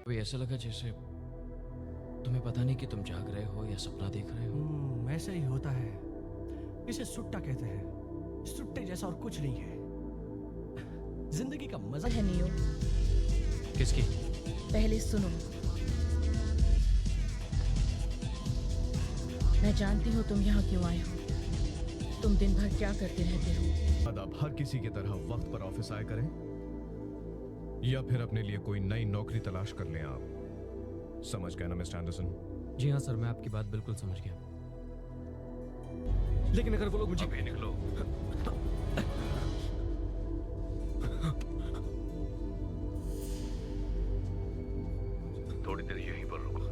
अभी ऐसा लगा जैसे तुम्हें पता नहीं कि तुम जाग रहे हो या सपना देख रहे हो। ऐसा ही होता है। इसे सुट्टा कहते हैं। सुट्टे जैसा और कुछ नहीं है। जिंदगी का मजा है नियो। किसकी? पहले सुनो। मैं जानती हूँ तुम यहाँ क्यों आए हो। तुम दिन भर क्या करते रहते हो? अब हर किसी की तरह वक्त पर ऑफिस आया करें या फिर अपने लिए कोई नई नौकरी तलाश कर लें। आप समझ गए ना मिस्टर एंडरसन? जी हाँ सर, मैं आपकी बात बिल्कुल समझ गया। लेकिन अगर वो लोग मुझे अभी निकलो। थोड़ी देर यहीं पर रुको।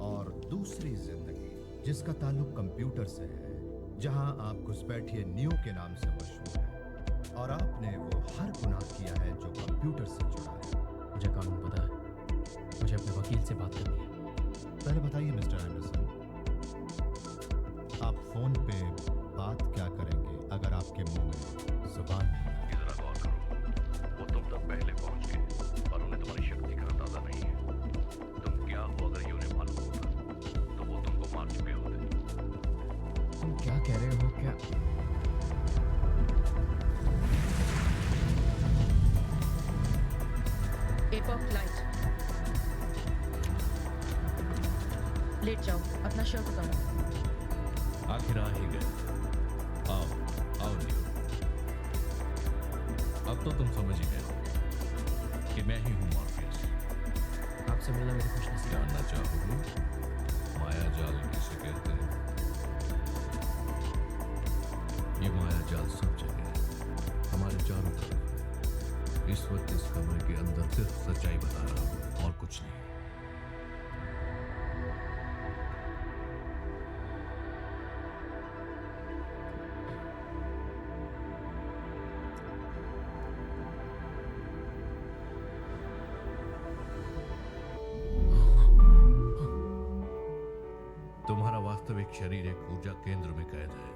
और दूसरी जिंदगी जिसका ताल्लुक कंप्यूटर से है, जहां आप घुसपैठिए नियो के नाम से मशहूर है और आपने वो हर गुनाह किया है जो कंप्यूटर से जुड़ा है। मुझे कानून पता है, मुझे अपने वकील से बात करनी है। पहले बताइए मिस्टर एंडरसन, आप फोन पे बात क्या करेंगे अगर आपके मुंह में जुबान नहीं? जरा गौर करो, वो तुम तक पहले पहुंच गए और उन्हें तुम्हारी शक्ति का अंदाजा नहीं है। तुम क्या हो अगर ये उन्हें मालूम होता तो वो तुमको मार चुके होते। तुम क्या कह रहे हो? क्या एपॉक लाइट। लेट जाओ, अपना शर्ट उतारो। आखिर आ ही गए। आओ आओ लियो। अब तो तुम समझ ही गए हो कि मैं ही हूं मॉर्फियस। आपसे मिलना मेरी खुशनसीबी। जानना चाहोगे माया जाल किसे कहते हैं? ये माया जाल सब जगह है, हमारे चारों तरफ। इस वक्त इस कमरे के अंदर सिर्फ सच्चाई बता रहा हूं और कुछ नहीं। तुम्हारा वास्तविक शरीर एक ऊर्जा केंद्र में कैद है।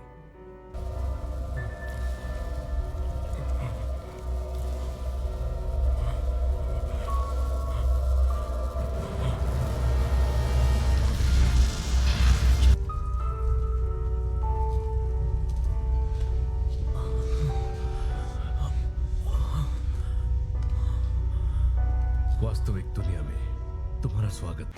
वास्तविक दुनिया में तुम्हारा स्वागत।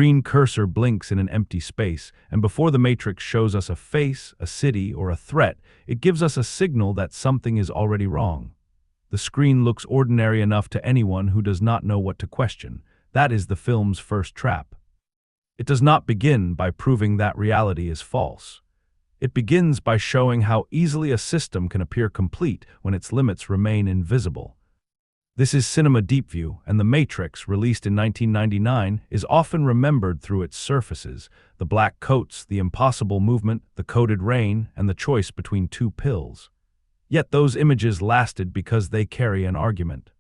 green cursor blinks in an empty space, and before the Matrix shows us a face, a city, or a threat, it gives us a signal that something is already wrong. The screen looks ordinary enough to anyone who does not know what to question. That is the film's first trap. It does not begin by proving that reality is false. It begins by showing how easily a system can appear complete when its limits remain invisible. This is cinema deep view, and The Matrix, released in 1999, is often remembered through its surfaces: the black coats, the impossible movement, the coded rain, and the choice between two pills. Yet those images lasted because they carry an argument.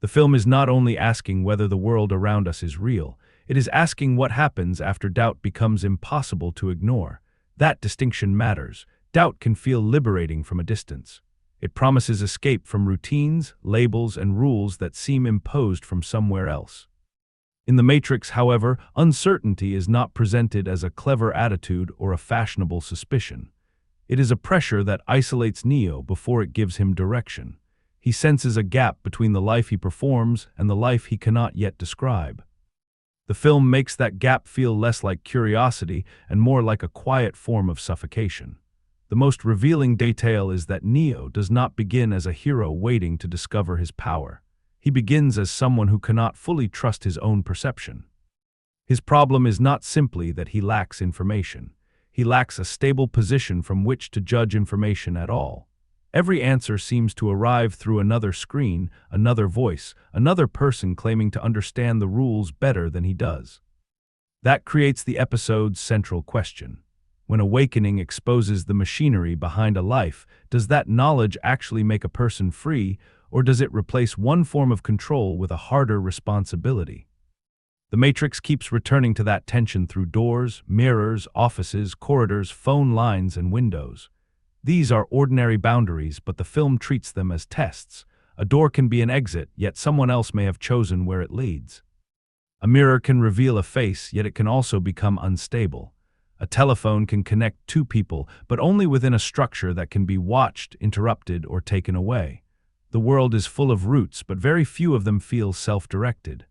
The film is not only asking whether the world around us is real, it is asking what happens after doubt becomes impossible to ignore. That distinction matters. Doubt can feel liberating from a distance. It promises escape from routines, labels, and rules that seem imposed from somewhere else. In The Matrix, however, uncertainty is not presented as a clever attitude or a fashionable suspicion. It is a pressure that isolates Neo before it gives him direction. He senses a gap between the life he performs and the life he cannot yet describe. The film makes that gap feel less like curiosity and more like a quiet form of suffocation. The most revealing detail is that Neo does not begin as a hero waiting to discover his power. He begins as someone who cannot fully trust his own perception. His problem is not simply that he lacks information. He lacks a stable position from which to judge information at all. Every answer seems to arrive through another screen, another voice, another person claiming to understand the rules better than he does. That creates the episode's central question. When awakening exposes the machinery behind a life, does that knowledge actually make a person free, or does it replace one form of control with a harder responsibility? The Matrix keeps returning to that tension through doors, mirrors, offices, corridors, phone lines, and windows. These are ordinary boundaries, but the film treats them as tests. A door can be an exit, yet someone else may have chosen where it leads. A mirror can reveal a face, yet it can also become unstable. A telephone can connect two people, but only within a structure that can be watched, interrupted, or taken away. The world is full of routes, but very few of them feel self-directed.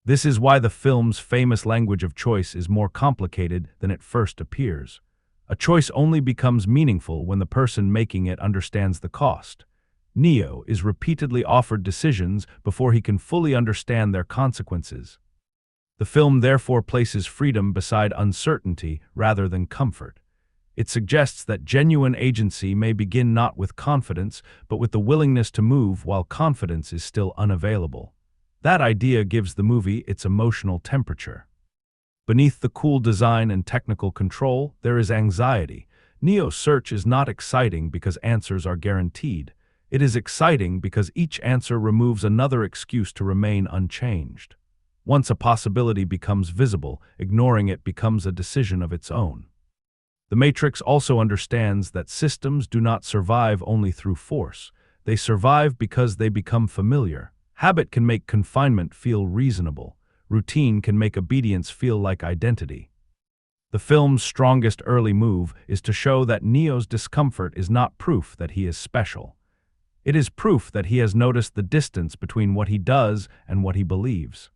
This is why the film's famous language of choice is more complicated than it first appears. A choice only becomes meaningful when the person making it understands the cost. Neo is repeatedly offered decisions before he can fully understand their consequences. The film therefore places freedom beside uncertainty rather than comfort. It suggests that genuine agency may begin not with confidence, but with the willingness to move while confidence is still unavailable. That idea gives the movie its emotional temperature. Beneath the cool design and technical control, there is anxiety. Neo's search is not exciting because answers are guaranteed. It is exciting because each answer removes another excuse to remain unchanged. Once a possibility becomes visible, ignoring it becomes a decision of its own. The Matrix also understands that systems do not survive only through force. They survive because they become familiar. Habit can make confinement feel reasonable. Routine can make obedience feel like identity. The film's strongest early move is to show that Neo's discomfort is not proof that he is special. It is proof that he has noticed the distance between what he does and what he believes.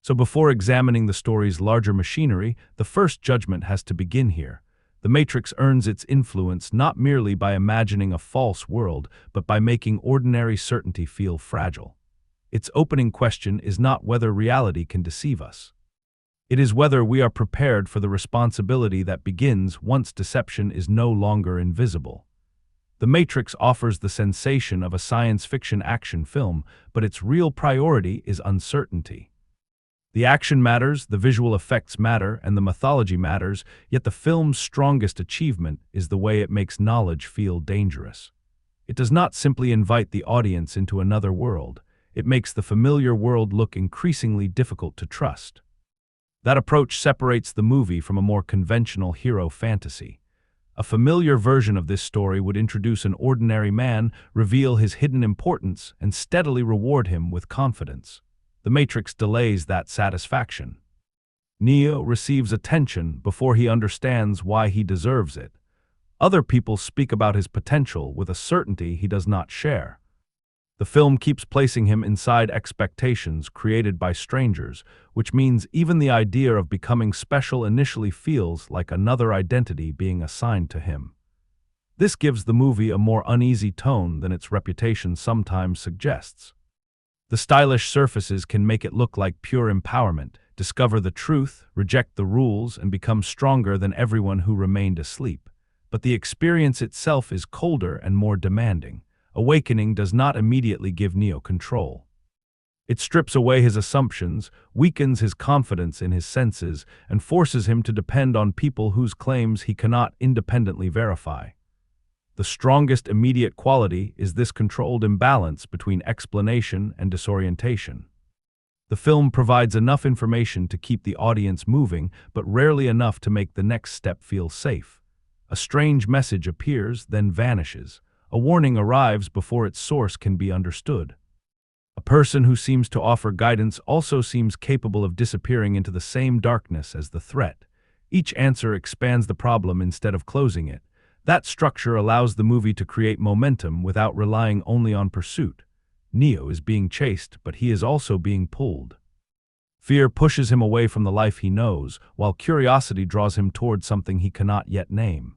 So before examining the story's larger machinery, the first judgment has to begin here. The Matrix earns its influence not merely by imagining a false world, but by making ordinary certainty feel fragile. Its opening question is not whether reality can deceive us. It is whether we are prepared for the responsibility that begins once deception is no longer invisible. The Matrix offers the sensation of a science fiction action film, but its real priority is uncertainty. The action matters, the visual effects matter, and the mythology matters, yet the film's strongest achievement is the way it makes knowledge feel dangerous. It does not simply invite the audience into another world. It makes the familiar world look increasingly difficult to trust. That approach separates the movie from a more conventional hero fantasy. A familiar version of this story would introduce an ordinary man, reveal his hidden importance, and steadily reward him with confidence. The Matrix delays that satisfaction. Neo receives attention before he understands why he deserves it. Other people speak about his potential with a certainty he does not share. The film keeps placing him inside expectations created by strangers, which means even the idea of becoming special initially feels like another identity being assigned to him. This gives the movie a more uneasy tone than its reputation sometimes suggests. The stylish surfaces can make it look like pure empowerment, discover the truth, reject the rules, and become stronger than everyone who remained asleep. But the experience itself is colder and more demanding. Awakening does not immediately give Neo control. It strips away his assumptions, weakens his confidence in his senses, and forces him to depend on people whose claims he cannot independently verify. The strongest immediate quality is this controlled imbalance between explanation and disorientation. The film provides enough information to keep the audience moving, but rarely enough to make the next step feel safe. A strange message appears, then vanishes. A warning arrives before its source can be understood. A person who seems to offer guidance also seems capable of disappearing into the same darkness as the threat. Each answer expands the problem instead of closing it. That structure allows the movie to create momentum without relying only on pursuit. Neo is being chased, but he is also being pulled. Fear pushes him away from the life he knows, while curiosity draws him toward something he cannot yet name.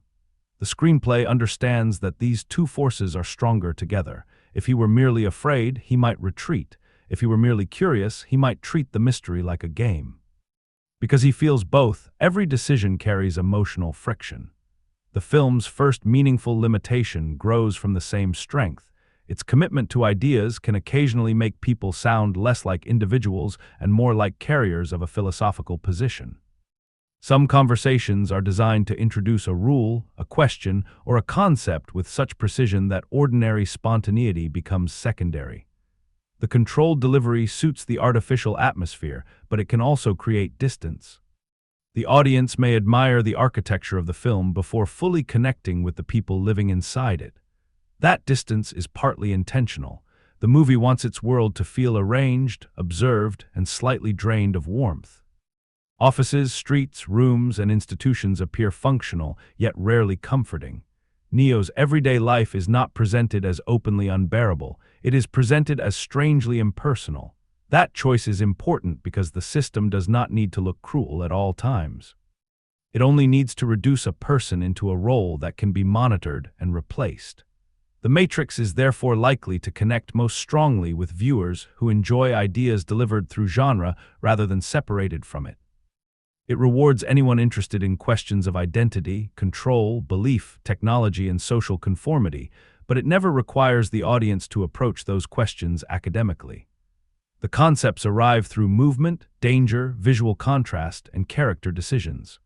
The screenplay understands that these two forces are stronger together. If he were merely afraid, he might retreat. If he were merely curious, he might treat the mystery like a game. Because he feels both, every decision carries emotional friction. The film's first meaningful limitation grows from the same strength. Its commitment to ideas can occasionally make people sound less like individuals and more like carriers of a philosophical position. Some conversations are designed to introduce a rule, a question, or a concept with such precision that ordinary spontaneity becomes secondary. The controlled delivery suits the artificial atmosphere, but it can also create distance. The audience may admire the architecture of the film before fully connecting with the people living inside it. That distance is partly intentional. The movie wants its world to feel arranged, observed, and slightly drained of warmth. Offices, streets, rooms, and institutions appear functional, yet rarely comforting. Neo's everyday life is not presented as openly unbearable. It is presented as strangely impersonal. That choice is important because the system does not need to look cruel at all times. It only needs to reduce a person into a role that can be monitored and replaced. The Matrix is therefore likely to connect most strongly with viewers who enjoy ideas delivered through genre rather than separated from it. It rewards anyone interested in questions of identity, control, belief, technology, and social conformity, but it never requires the audience to approach those questions academically. The concepts arrive through movement, danger, visual contrast, and character decisions.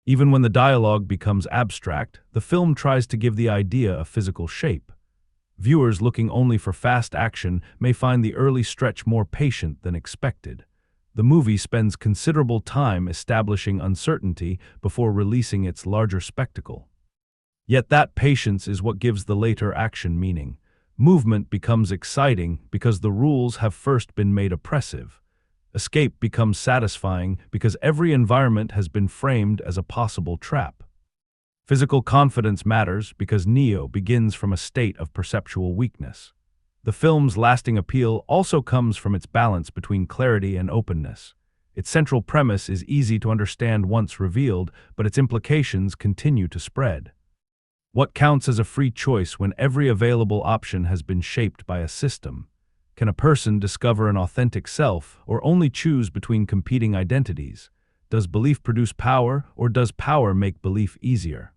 Even when the dialogue becomes abstract, the film tries to give the idea a physical shape. Viewers looking only for fast action may find the early stretch more patient than expected. The movie spends considerable time establishing uncertainty before releasing its larger spectacle. Yet that patience is what gives the later action meaning. Movement becomes exciting because the rules have first been made oppressive. Escape becomes satisfying because every environment has been framed as a possible trap. Physical confidence matters because Neo begins from a state of perceptual weakness. The film's lasting appeal also comes from its balance between clarity and openness. Its central premise is easy to understand once revealed, but its implications continue to spread. What counts as a free choice when every available option has been shaped by a system? Can a person discover an authentic self or only choose between competing identities? Does belief produce power, or does power make belief easier?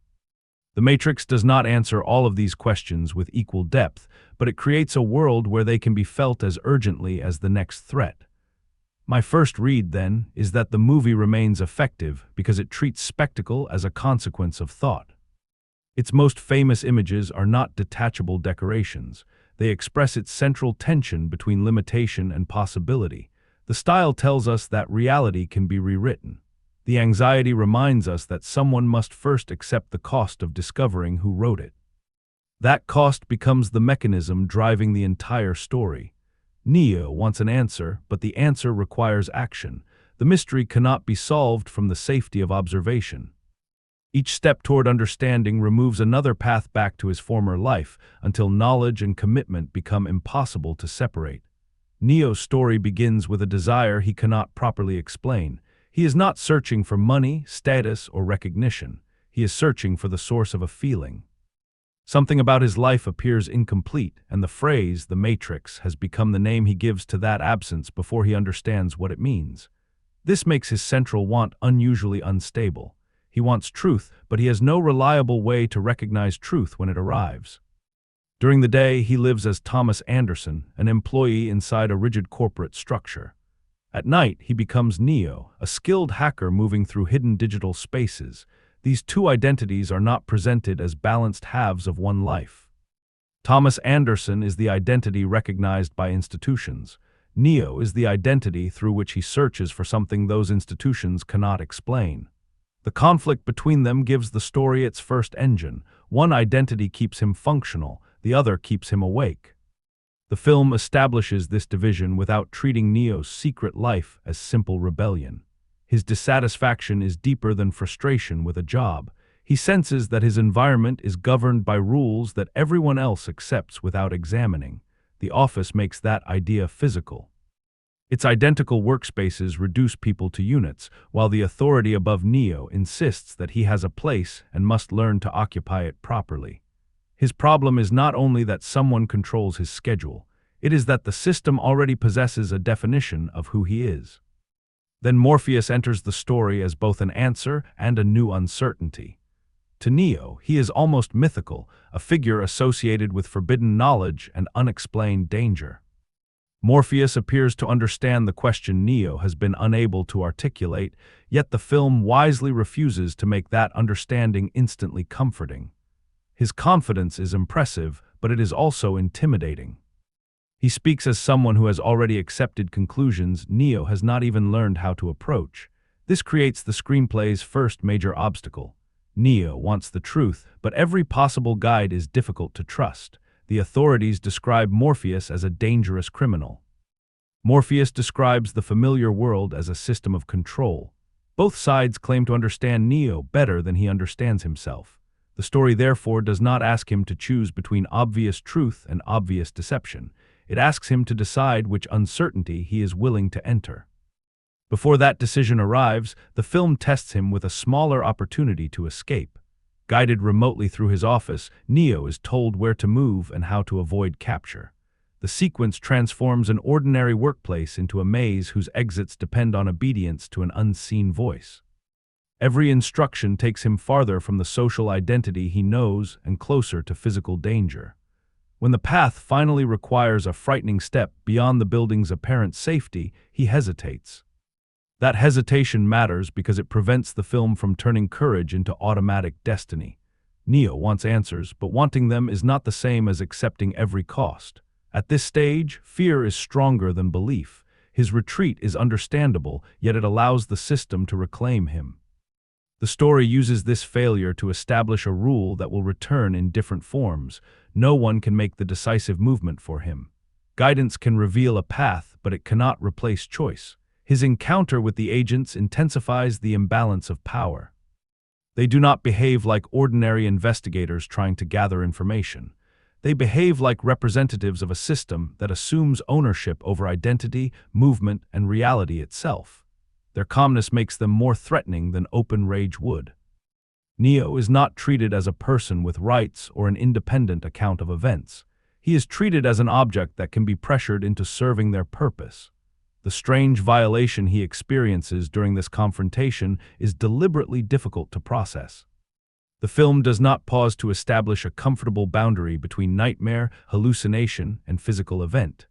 The Matrix does not answer all of these questions with equal depth, but it creates a world where they can be felt as urgently as the next threat. My first read, then, is that the movie remains effective because it treats spectacle as a consequence of thought. Its most famous images are not detachable decorations. They express its central tension between limitation and possibility. The style tells us that reality can be rewritten. The anxiety reminds us that someone must first accept the cost of discovering who wrote it. That cost becomes the mechanism driving the entire story. Neo wants an answer, but the answer requires action. The mystery cannot be solved from the safety of observation. Each step toward understanding removes another path back to his former life, until knowledge and commitment become impossible to separate. Neo's story begins with a desire he cannot properly explain. He is not searching for money, status, or recognition. He is searching for the source of a feeling. Something about his life appears incomplete, and the phrase, the Matrix, has become the name he gives to that absence before he understands what it means. This makes his central want unusually unstable. He wants truth, but he has no reliable way to recognize truth when it arrives. During the day, he lives as Thomas Anderson, an employee inside a rigid corporate structure. At night, he becomes Neo, a skilled hacker moving through hidden digital spaces. These two identities are not presented as balanced halves of one life. Thomas Anderson is the identity recognized by institutions. Neo is the identity through which he searches for something those institutions cannot explain. The conflict between them gives the story its first engine. One identity keeps him functional, the other keeps him awake. The film establishes this division without treating Neo's secret life as simple rebellion. His dissatisfaction is deeper than frustration with a job. He senses that his environment is governed by rules that everyone else accepts without examining. The office makes that idea physical. Its identical workspaces reduce people to units, while the authority above Neo insists that he has a place and must learn to occupy it properly. His problem is not only that someone controls his schedule, it is that the system already possesses a definition of who he is. Then Morpheus enters the story as both an answer and a new uncertainty. To Neo, he is almost mythical, a figure associated with forbidden knowledge and unexplained danger. Morpheus appears to understand the question Neo has been unable to articulate, yet the film wisely refuses to make that understanding instantly comforting. His confidence is impressive, but it is also intimidating. He speaks as someone who has already accepted conclusions Neo has not even learned how to approach. This creates the screenplay's first major obstacle. Neo wants the truth, but every possible guide is difficult to trust. The authorities describe Morpheus as a dangerous criminal. Morpheus describes the familiar world as a system of control. Both sides claim to understand Neo better than he understands himself. The story therefore does not ask him to choose between obvious truth and obvious deception. It asks him to decide which uncertainty he is willing to enter. Before that decision arrives, the film tests him with a smaller opportunity to escape. Guided remotely through his office, Neo is told where to move and how to avoid capture. The sequence transforms an ordinary workplace into a maze whose exits depend on obedience to an unseen voice. Every instruction takes him farther from the social identity he knows and closer to physical danger. When the path finally requires a frightening step beyond the building's apparent safety, he hesitates. That hesitation matters because it prevents the film from turning courage into automatic destiny. Neo wants answers, but wanting them is not the same as accepting every cost. At this stage, fear is stronger than belief. His retreat is understandable, yet it allows the system to reclaim him. The story uses this failure to establish a rule that will return in different forms. No one can make the decisive movement for him. Guidance can reveal a path, but it cannot replace choice. His encounter with the agents intensifies the imbalance of power. They do not behave like ordinary investigators trying to gather information. They behave like representatives of a system that assumes ownership over identity, movement, and reality itself. Their calmness makes them more threatening than open rage would. Neo is not treated as a person with rights or an independent account of events. He is treated as an object that can be pressured into serving their purpose. The strange violation he experiences during this confrontation is deliberately difficult to process. The film does not pause to establish a comfortable boundary between nightmare, hallucination, and physical event.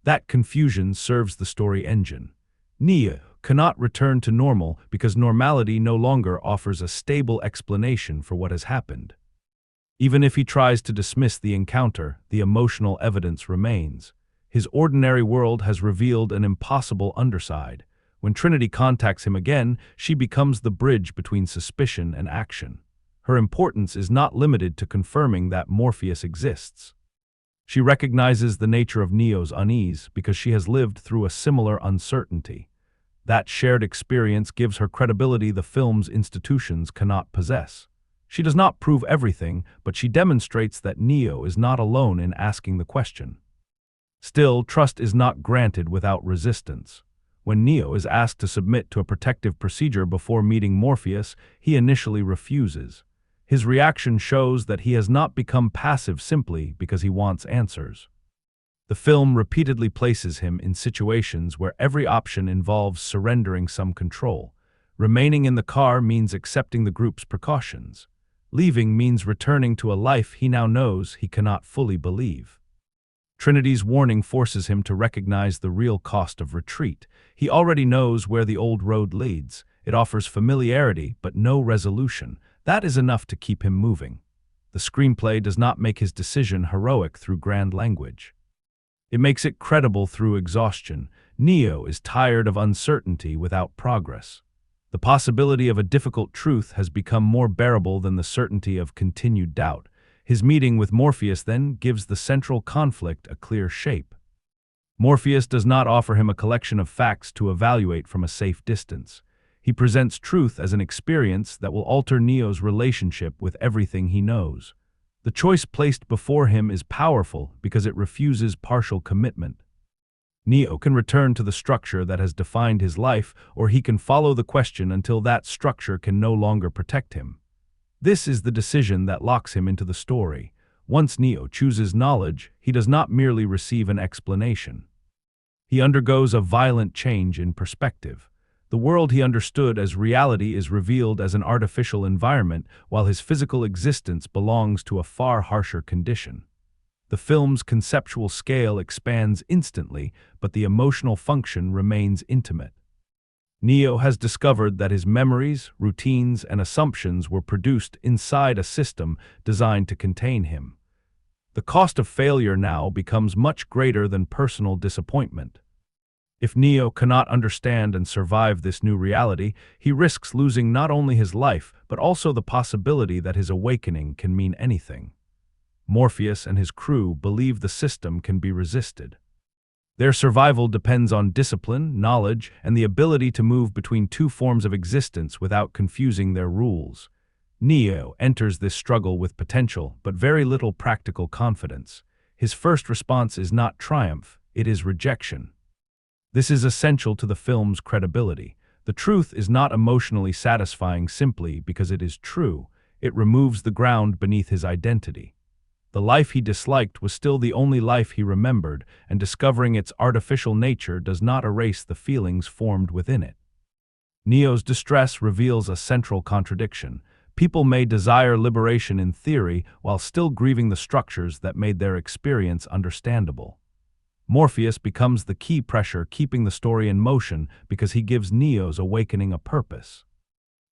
That confusion serves the story engine. Neo cannot return to normal because normality no longer offers a stable explanation for what has happened. Even if he tries to dismiss the encounter, the emotional evidence remains. His ordinary world has revealed an impossible underside. When Trinity contacts him again, she becomes the bridge between suspicion and action. Her importance is not limited to confirming that Morpheus exists. She recognizes the nature of Neo's unease because she has lived through a similar uncertainty. That shared experience gives her credibility the film's institutions cannot possess. She does not prove everything, but she demonstrates that Neo is not alone in asking the question. Still, trust is not granted without resistance. When Neo is asked to submit to a protective procedure before meeting Morpheus, he initially refuses. His reaction shows that he has not become passive simply because he wants answers. The film repeatedly places him in situations where every option involves surrendering some control. Remaining in the car means accepting the group's precautions. Leaving means returning to a life he now knows he cannot fully believe. Trinity's warning forces him to recognize the real cost of retreat. He already knows where the old road leads. It offers familiarity, but no resolution. That is enough to keep him moving. The screenplay does not make his decision heroic through grand language. It makes it credible through exhaustion. Neo is tired of uncertainty without progress. The possibility of a difficult truth has become more bearable than the certainty of continued doubt. His meeting with Morpheus then gives the central conflict a clear shape. Morpheus does not offer him a collection of facts to evaluate from a safe distance. He presents truth as an experience that will alter Neo's relationship with everything he knows. The choice placed before him is powerful because it refuses partial commitment. Neo can return to the structure that has defined his life, or he can follow the question until that structure can no longer protect him. This is the decision that locks him into the story. Once Neo chooses knowledge, he does not merely receive an explanation. He undergoes a violent change in perspective. The world he understood as reality is revealed as an artificial environment, while his physical existence belongs to a far harsher condition. The film's conceptual scale expands instantly, but the emotional function remains intimate. Neo has discovered that his memories, routines, and assumptions were produced inside a system designed to contain him. The cost of failure now becomes much greater than personal disappointment. If Neo cannot understand and survive this new reality, he risks losing not only his life, but also the possibility that his awakening can mean anything. Morpheus and his crew believe the system can be resisted. Their survival depends on discipline, knowledge, and the ability to move between two forms of existence without confusing their rules. Neo enters this struggle with potential, but very little practical confidence. His first response is not triumph, it is rejection. This is essential to the film's credibility. The truth is not emotionally satisfying simply because it is true. It removes the ground beneath his identity. The life he disliked was still the only life he remembered, and discovering its artificial nature does not erase the feelings formed within it. Neo's distress reveals a central contradiction. People may desire liberation in theory while still grieving the structures that made their experience understandable. Morpheus becomes the key pressure keeping the story in motion because he gives Neo's awakening a purpose.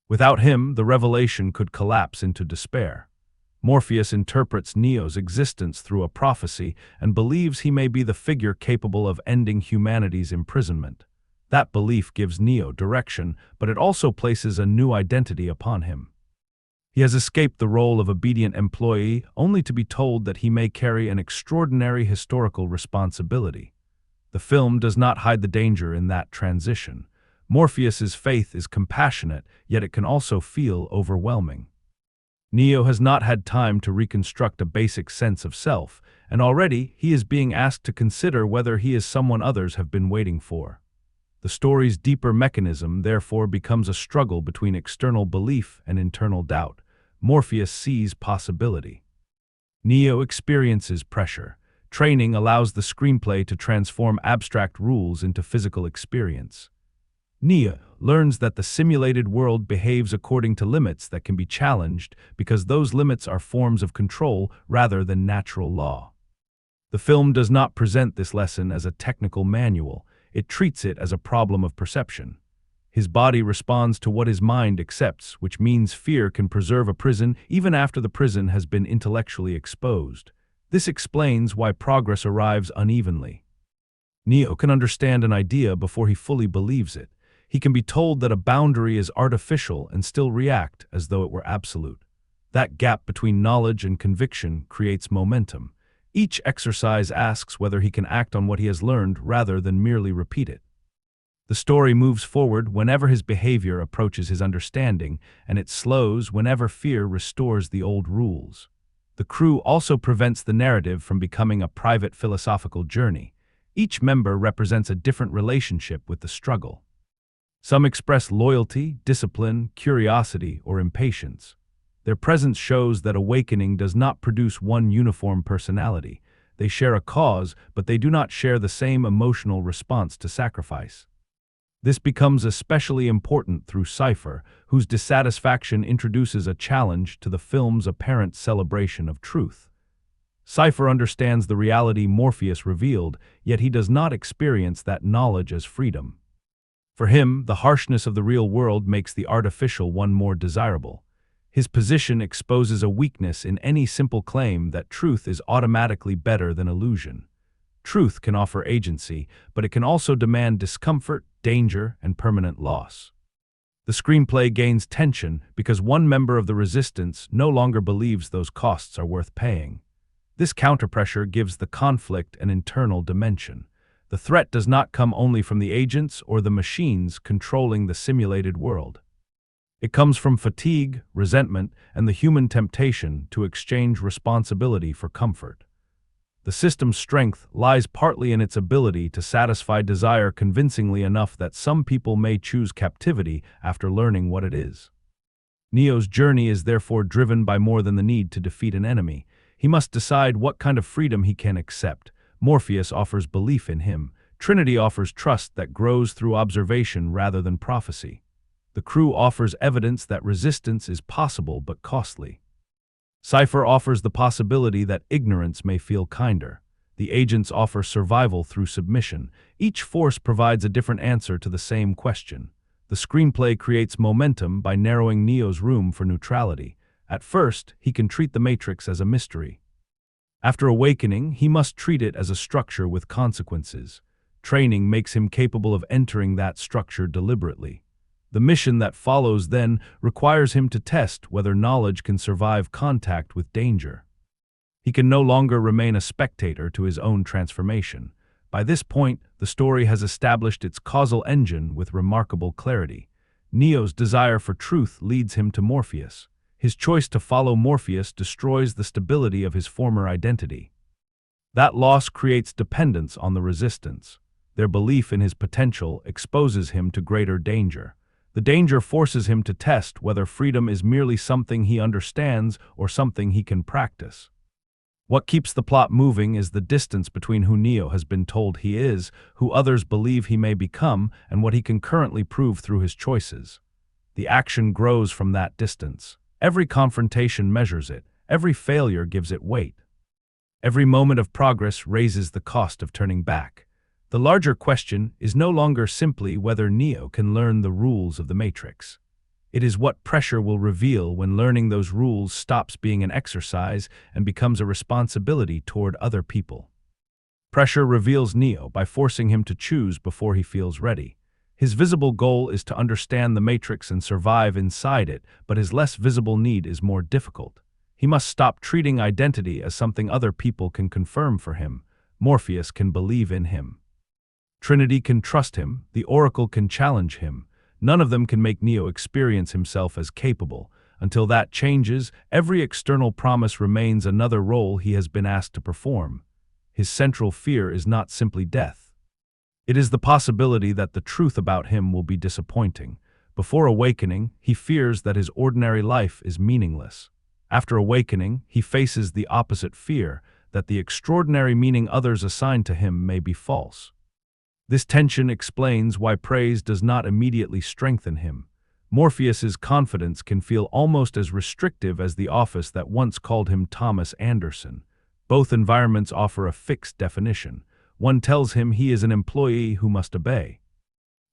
Without him, the revelation could collapse into despair. Morpheus interprets Neo's existence through a prophecy and believes he may be the figure capable of ending humanity's imprisonment. That belief gives Neo direction, but it also places a new identity upon him. He has escaped the role of obedient employee only to be told that he may carry an extraordinary historical responsibility. The film does not hide the danger in that transition. Morpheus's faith is compassionate, yet it can also feel overwhelming. Neo has not had time to reconstruct a basic sense of self, and already he is being asked to consider whether he is someone others have been waiting for. The story's deeper mechanism therefore becomes a struggle between external belief and internal doubt. Morpheus sees possibility. Neo experiences pressure. Training allows the screenplay to transform abstract rules into physical experience. Neo learns that the simulated world behaves according to limits that can be challenged because those limits are forms of control rather than natural law. The film does not present this lesson as a technical manual. It treats it as a problem of perception. His body responds to what his mind accepts, which means fear can preserve a prison even after the prison has been intellectually exposed. This explains why progress arrives unevenly. Neo can understand an idea before he fully believes it. He can be told that a boundary is artificial and still react as though it were absolute. That gap between knowledge and conviction creates momentum. Each exercise asks whether he can act on what he has learned rather than merely repeat it. The story moves forward whenever his behavior approaches his understanding, and it slows whenever fear restores the old rules. The crew also prevents the narrative from becoming a private philosophical journey. Each member represents a different relationship with the struggle. Some express loyalty, discipline, curiosity, or impatience. Their presence shows that awakening does not produce one uniform personality. They share a cause, but they do not share the same emotional response to sacrifice. This becomes especially important through Cypher, whose dissatisfaction introduces a challenge to the film's apparent celebration of truth. Cypher understands the reality Morpheus revealed, yet he does not experience that knowledge as freedom. For him, the harshness of the real world makes the artificial one more desirable. His position exposes a weakness in any simple claim that truth is automatically better than illusion. Truth can offer agency, but it can also demand discomfort, danger, and permanent loss. The screenplay gains tension because one member of the resistance no longer believes those costs are worth paying. This counterpressure gives the conflict an internal dimension. The threat does not come only from the agents or the machines controlling the simulated world. It comes from fatigue, resentment, and the human temptation to exchange responsibility for comfort. The system's strength lies partly in its ability to satisfy desire convincingly enough that some people may choose captivity after learning what it is. Neo's journey is therefore driven by more than the need to defeat an enemy. He must decide what kind of freedom he can accept. Morpheus offers belief in him. Trinity offers trust that grows through observation rather than prophecy. The crew offers evidence that resistance is possible but costly. Cypher offers the possibility that ignorance may feel kinder. The agents offer survival through submission. Each force provides a different answer to the same question. The screenplay creates momentum by narrowing Neo's room for neutrality. At first, he can treat the Matrix as a mystery. After awakening, he must treat it as a structure with consequences. Training makes him capable of entering that structure deliberately. The mission that follows then requires him to test whether knowledge can survive contact with danger. He can no longer remain a spectator to his own transformation. By this point, the story has established its causal engine with remarkable clarity. Neo's desire for truth leads him to Morpheus. His choice to follow Morpheus destroys the stability of his former identity. That loss creates dependence on the resistance. Their belief in his potential exposes him to greater danger. The danger forces him to test whether freedom is merely something he understands or something he can practice. What keeps the plot moving is the distance between who Neo has been told he is, who others believe he may become, and what he can currently prove through his choices. The action grows from that distance. Every confrontation measures it. Every failure gives it weight. Every moment of progress raises the cost of turning back. The larger question is no longer simply whether Neo can learn the rules of the Matrix. It is what pressure will reveal when learning those rules stops being an exercise and becomes a responsibility toward other people. Pressure reveals Neo by forcing him to choose before he feels ready. His visible goal is to understand the Matrix and survive inside it, but his less visible need is more difficult. He must stop treating identity as something other people can confirm for him. Morpheus can believe in him. Trinity can trust him, the Oracle can challenge him. None of them can make Neo experience himself as capable. Until that changes, every external promise remains another role he has been asked to perform. His central fear is not simply death. It is the possibility that the truth about him will be disappointing. Before awakening, he fears that his ordinary life is meaningless. After awakening, he faces the opposite fear, that the extraordinary meaning others assign to him may be false. This tension explains why praise does not immediately strengthen him. Morpheus's confidence can feel almost as restrictive as the office that once called him Thomas Anderson. Both environments offer a fixed definition. One tells him he is an employee who must obey.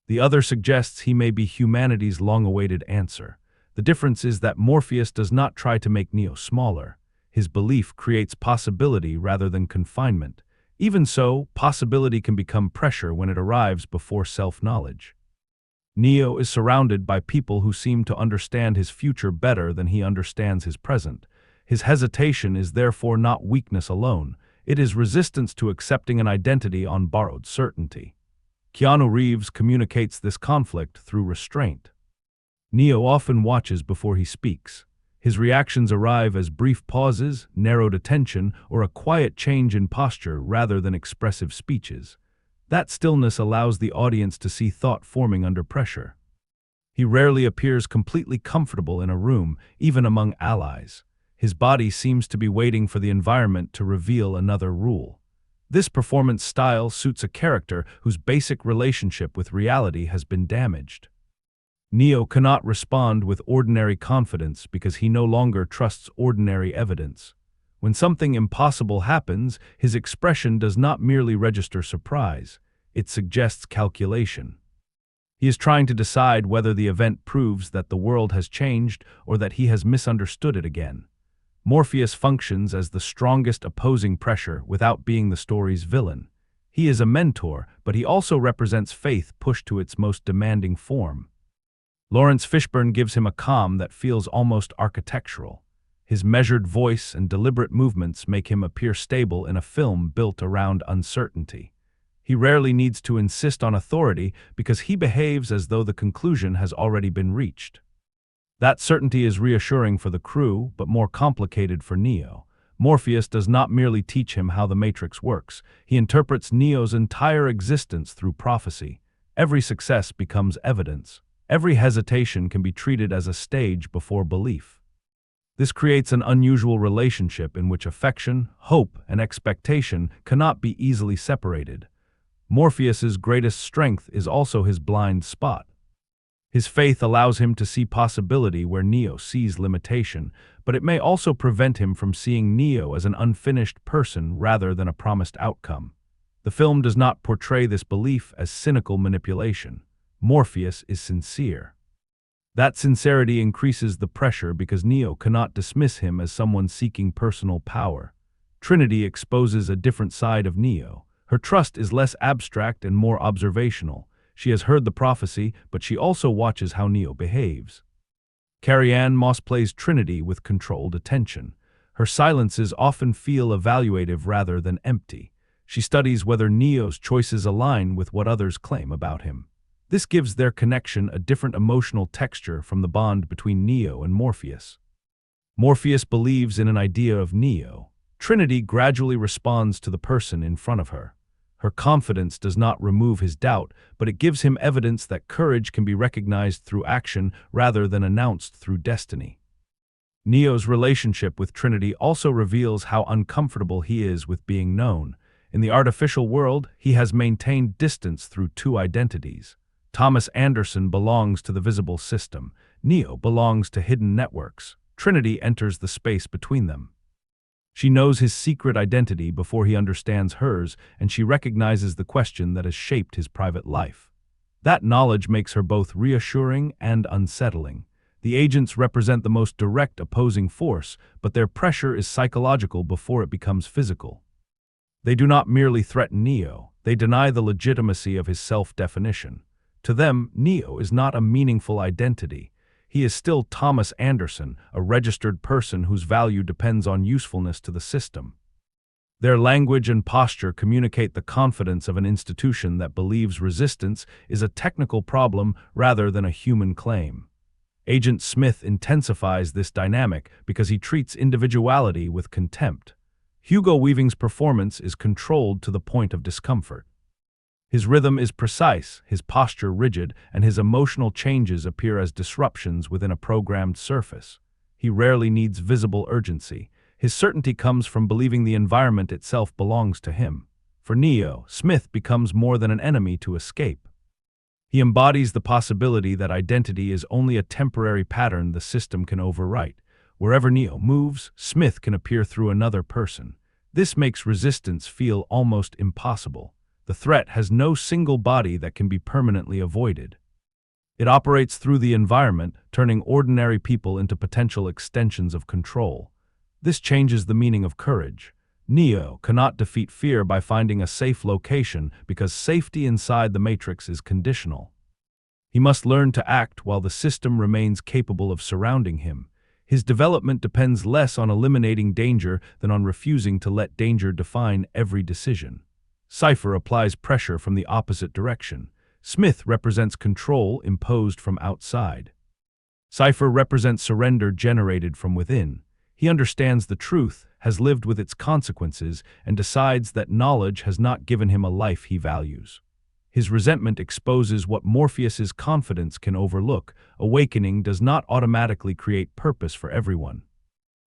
The other suggests he may be humanity's long-awaited answer. The difference is that Morpheus does not try to make Neo smaller. His belief creates possibility rather than confinement. Even so, possibility can become pressure when it arrives before self-knowledge. Neo is surrounded by people who seem to understand his future better than he understands his present. His hesitation is therefore not weakness alone. It is resistance to accepting an identity on borrowed certainty. Keanu Reeves communicates this conflict through restraint. Neo often watches before he speaks. His reactions arrive as brief pauses, narrowed attention, or a quiet change in posture rather than expressive speeches. That stillness allows the audience to see thought forming under pressure. He rarely appears completely comfortable in a room, even among allies. His body seems to be waiting for the environment to reveal another rule. This performance style suits a character whose basic relationship with reality has been damaged. Neo cannot respond with ordinary confidence because he no longer trusts ordinary evidence. When something impossible happens, his expression does not merely register surprise, it suggests calculation. He is trying to decide whether the event proves that the world has changed or that he has misunderstood it again. Morpheus functions as the strongest opposing pressure without being the story's villain. He is a mentor, but he also represents faith pushed to its most demanding form. Lawrence Fishburne gives him a calm that feels almost architectural. His measured voice and deliberate movements make him appear stable in a film built around uncertainty. He rarely needs to insist on authority because he behaves as though the conclusion has already been reached. That certainty is reassuring for the crew, but more complicated for Neo. Morpheus does not merely teach him how the Matrix works, he interprets Neo's entire existence through prophecy. Every success becomes evidence. Every hesitation can be treated as a stage before belief. This creates an unusual relationship in which affection, hope, and expectation cannot be easily separated. Morpheus's greatest strength is also his blind spot. His faith allows him to see possibility where Neo sees limitation, but it may also prevent him from seeing Neo as an unfinished person rather than a promised outcome. The film does not portray this belief as cynical manipulation. Morpheus is sincere. That sincerity increases the pressure because Neo cannot dismiss him as someone seeking personal power. Trinity exposes a different side of Neo. Her trust is less abstract and more observational. She has heard the prophecy, but she also watches how Neo behaves. Carrie-Anne Moss plays Trinity with controlled attention. Her silences often feel evaluative rather than empty. She studies whether Neo's choices align with what others claim about him. This gives their connection a different emotional texture from the bond between Neo and Morpheus. Morpheus believes in an idea of Neo. Trinity gradually responds to the person in front of her. Her confidence does not remove his doubt, but it gives him evidence that courage can be recognized through action rather than announced through destiny. Neo's relationship with Trinity also reveals how uncomfortable he is with being known. In the artificial world, he has maintained distance through two identities. Thomas Anderson belongs to the visible system. Neo belongs to hidden networks. Trinity enters the space between them. She knows his secret identity before he understands hers, and she recognizes the question that has shaped his private life. That knowledge makes her both reassuring and unsettling. The agents represent the most direct opposing force, but their pressure is psychological before it becomes physical. They do not merely threaten Neo, they deny the legitimacy of his self-definition. To them, Neo is not a meaningful identity. He is still Thomas Anderson, a registered person whose value depends on usefulness to the system. Their language and posture communicate the confidence of an institution that believes resistance is a technical problem rather than a human claim. Agent Smith intensifies this dynamic because he treats individuality with contempt. Hugo Weaving's performance is controlled to the point of discomfort. His rhythm is precise, his posture rigid, and his emotional changes appear as disruptions within a programmed surface. He rarely needs visible urgency. His certainty comes from believing the environment itself belongs to him. For Neo, Smith becomes more than an enemy to escape. He embodies the possibility that identity is only a temporary pattern the system can overwrite. Wherever Neo moves, Smith can appear through another person. This makes resistance feel almost impossible. The threat has no single body that can be permanently avoided. It operates through the environment, turning ordinary people into potential extensions of control. This changes the meaning of courage. Neo cannot defeat fear by finding a safe location because safety inside the Matrix is conditional. He must learn to act while the system remains capable of surrounding him. His development depends less on eliminating danger than on refusing to let danger define every decision. Cypher applies pressure from the opposite direction. Smith represents control imposed from outside. Cypher represents surrender generated from within. He understands the truth, has lived with its consequences, and decides that knowledge has not given him a life he values. His resentment exposes what Morpheus's confidence can overlook. Awakening does not automatically create purpose for everyone.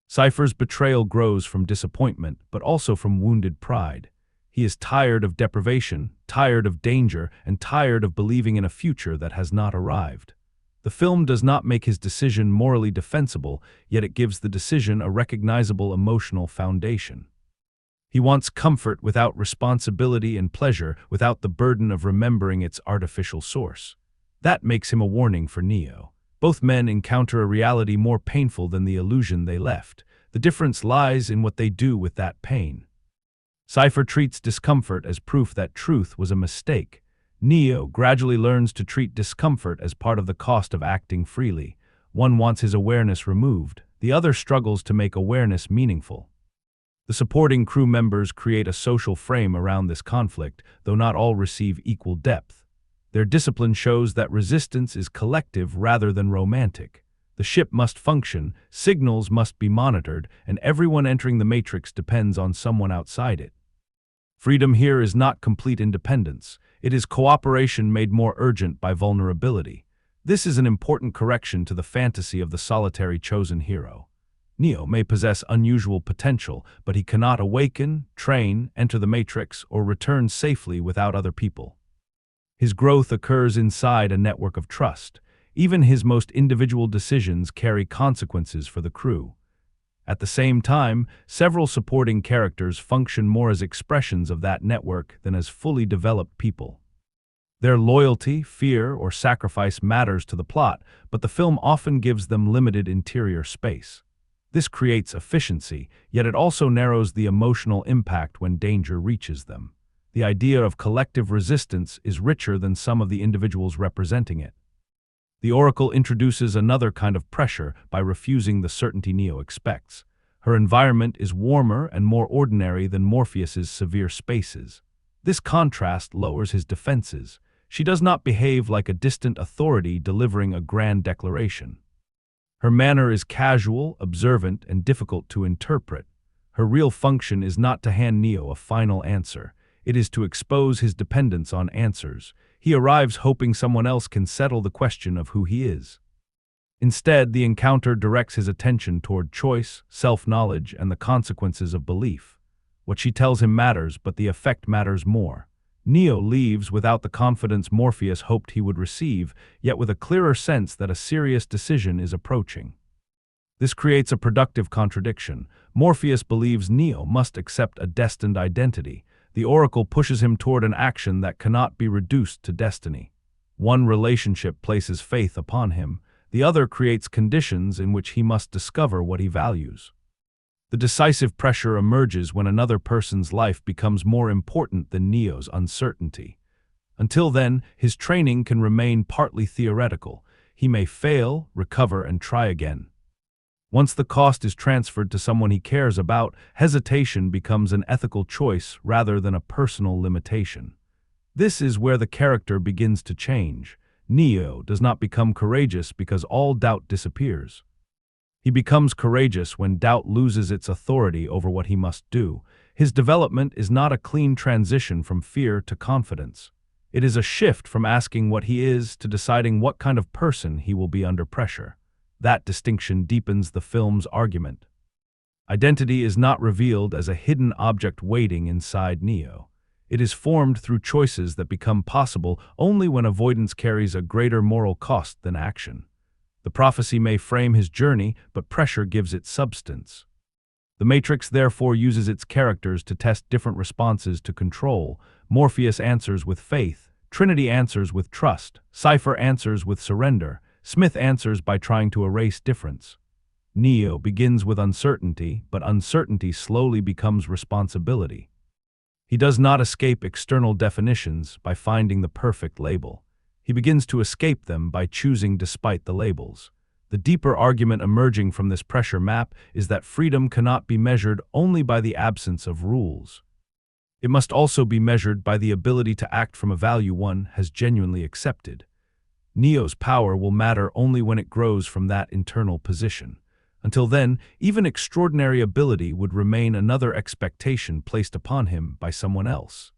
Cypher's betrayal grows from disappointment, but also from wounded pride. He is tired of deprivation, tired of danger, and tired of believing in a future that has not arrived. The film does not make his decision morally defensible, yet it gives the decision a recognizable emotional foundation. He wants comfort without responsibility and pleasure without the burden of remembering its artificial source. That makes him a warning for Neo. Both men encounter a reality more painful than the illusion they left. The difference lies in what they do with that pain. Cypher treats discomfort as proof that truth was a mistake. Neo gradually learns to treat discomfort as part of the cost of acting freely. One wants his awareness removed, the other struggles to make awareness meaningful. The supporting crew members create a social frame around this conflict, though not all receive equal depth. Their discipline shows that resistance is collective rather than romantic. The ship must function, signals must be monitored, and everyone entering the Matrix depends on someone outside it. Freedom here is not complete independence. It is cooperation made more urgent by vulnerability. This is an important correction to the fantasy of the solitary chosen hero. Neo may possess unusual potential, but he cannot awaken, train, enter the Matrix, or return safely without other people. His growth occurs inside a network of trust. Even his most individual decisions carry consequences for the crew. At the same time, several supporting characters function more as expressions of that network than as fully developed people. Their loyalty, fear, or sacrifice matters to the plot, but the film often gives them limited interior space. This creates efficiency, yet it also narrows the emotional impact when danger reaches them. The idea of collective resistance is richer than some of the individuals representing it. The Oracle introduces another kind of pressure by refusing the certainty Neo expects. Her environment is warmer and more ordinary than Morpheus's severe spaces. This contrast lowers his defenses. She does not behave like a distant authority delivering a grand declaration. Her manner is casual, observant, and difficult to interpret. Her real function is not to hand Neo a final answer. It is to expose his dependence on answers. He arrives hoping someone else can settle the question of who he is. Instead, the encounter directs his attention toward choice, self-knowledge, and the consequences of belief. What she tells him matters, but the effect matters more. Neo leaves without the confidence Morpheus hoped he would receive, yet with a clearer sense that a serious decision is approaching. This creates a productive contradiction. Morpheus believes Neo must accept a destined identity. The Oracle pushes him toward an action that cannot be reduced to destiny. One relationship places faith upon him, the other creates conditions in which he must discover what he values. The decisive pressure emerges when another person's life becomes more important than Neo's uncertainty. Until then, his training can remain partly theoretical. He may fail, recover, and try again. Once the cost is transferred to someone he cares about, hesitation becomes an ethical choice rather than a personal limitation. This is where the character begins to change. Neo does not become courageous because all doubt disappears. He becomes courageous when doubt loses its authority over what he must do. His development is not a clean transition from fear to confidence. It is a shift from asking what he is to deciding what kind of person he will be under pressure. That distinction deepens the film's argument. Identity is not revealed as a hidden object waiting inside Neo. It is formed through choices that become possible only when avoidance carries a greater moral cost than action. The prophecy may frame his journey, but pressure gives it substance. The Matrix therefore uses its characters to test different responses to control. Morpheus answers with faith, Trinity answers with trust, Cypher answers with surrender, Smith answers by trying to erase difference. Neo begins with uncertainty, but uncertainty slowly becomes responsibility. He does not escape external definitions by finding the perfect label. He begins to escape them by choosing despite the labels. The deeper argument emerging from this pressure map is that freedom cannot be measured only by the absence of rules. It must also be measured by the ability to act from a value one has genuinely accepted. Neo's power will matter only when it grows from that internal position. Until then, even extraordinary ability would remain another expectation placed upon him by someone else.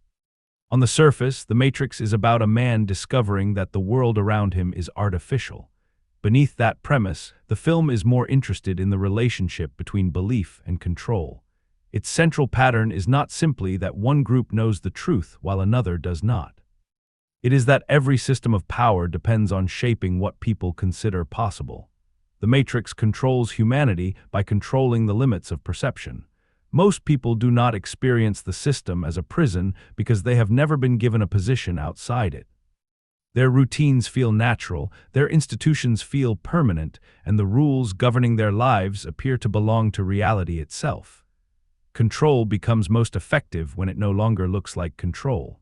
On the surface, The Matrix is about a man discovering that the world around him is artificial. Beneath that premise, the film is more interested in the relationship between belief and control. Its central pattern is not simply that one group knows the truth while another does not. It is that every system of power depends on shaping what people consider possible. The Matrix controls humanity by controlling the limits of perception. Most people do not experience the system as a prison because they have never been given a position outside it. Their routines feel natural, their institutions feel permanent, and the rules governing their lives appear to belong to reality itself. Control becomes most effective when it no longer looks like control.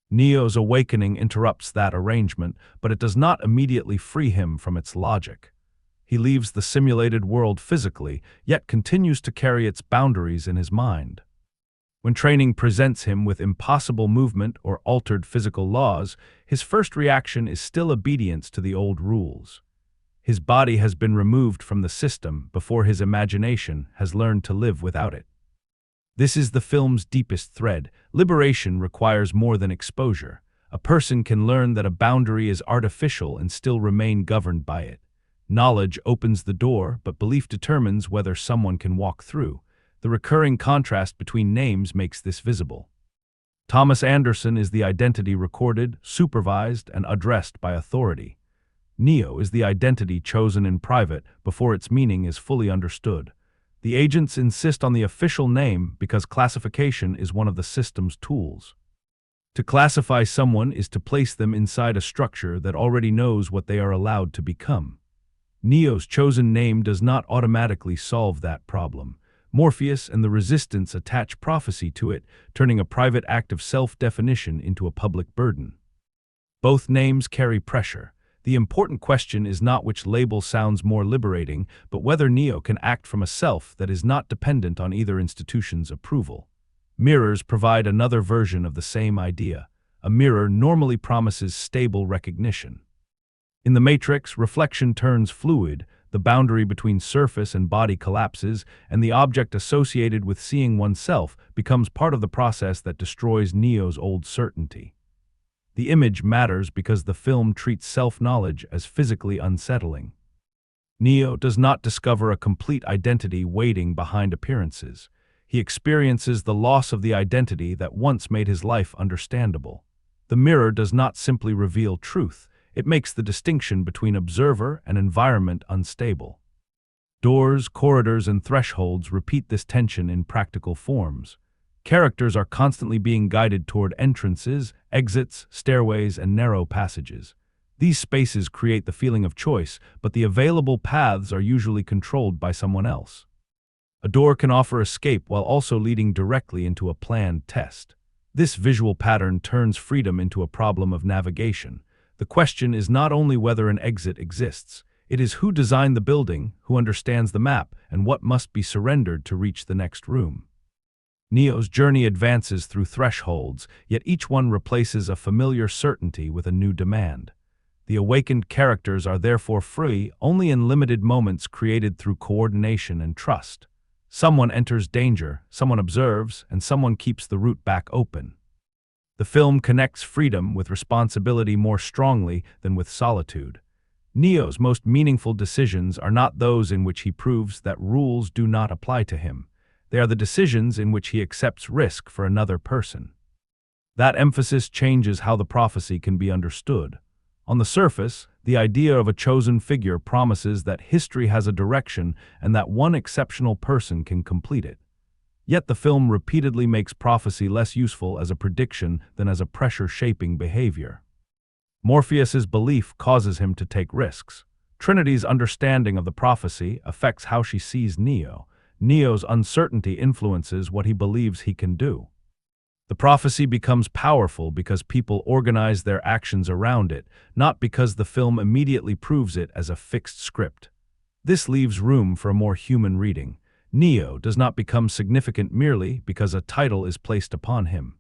Neo's awakening interrupts that arrangement, but it does not immediately free him from its logic. He leaves the simulated world physically, yet continues to carry its boundaries in his mind. When training presents him with impossible movement or altered physical laws, his first reaction is still obedience to the old rules. His body has been removed from the system before his imagination has learned to live without it. This is the film's deepest thread. Liberation requires more than exposure. A person can learn that a boundary is artificial and still remain governed by it. Knowledge opens the door, but belief determines whether someone can walk through. The recurring contrast between names makes this visible. Thomas Anderson is the identity recorded, supervised, and addressed by authority. Neo is the identity chosen in private before its meaning is fully understood. The agents insist on the official name because classification is one of the system's tools. To classify someone is to place them inside a structure that already knows what they are allowed to become. Neo's chosen name does not automatically solve that problem. Morpheus and the Resistance attach prophecy to it, turning a private act of self-definition into a public burden. Both names carry pressure. The important question is not which label sounds more liberating, but whether Neo can act from a self that is not dependent on either institution's approval. Mirrors provide another version of the same idea. A mirror normally promises stable recognition. In The Matrix, reflection turns fluid, the boundary between surface and body collapses, and the object associated with seeing oneself becomes part of the process that destroys Neo's old certainty. The image matters because the film treats self-knowledge as physically unsettling. Neo does not discover a complete identity waiting behind appearances. He experiences the loss of the identity that once made his life understandable. The mirror does not simply reveal truth, it makes the distinction between observer and environment unstable. Doors, corridors, and thresholds repeat this tension in practical forms. Characters are constantly being guided toward entrances, exits, stairways, and narrow passages. These spaces create the feeling of choice, but the available paths are usually controlled by someone else. A door can offer escape while also leading directly into a planned test. This visual pattern turns freedom into a problem of navigation. The question is not only whether an exit exists, it is who designed the building, who understands the map, and what must be surrendered to reach the next room. Neo's journey advances through thresholds, yet each one replaces a familiar certainty with a new demand. The awakened characters are therefore free only in limited moments created through coordination and trust. Someone enters danger, someone observes, and someone keeps the route back open. The film connects freedom with responsibility more strongly than with solitude. Neo's most meaningful decisions are not those in which he proves that rules do not apply to him. They are the decisions in which he accepts risk for another person. That emphasis changes how the prophecy can be understood. On the surface, the idea of a chosen figure promises that history has a direction and that one exceptional person can complete it. Yet the film repeatedly makes prophecy less useful as a prediction than as a pressure-shaping behavior. Morpheus's belief causes him to take risks. Trinity's understanding of the prophecy affects how she sees Neo. Neo's uncertainty influences what he believes he can do. The prophecy becomes powerful because people organize their actions around it, not because the film immediately proves it as a fixed script. This leaves room for a more human reading. Neo does not become significant merely because a title is placed upon him.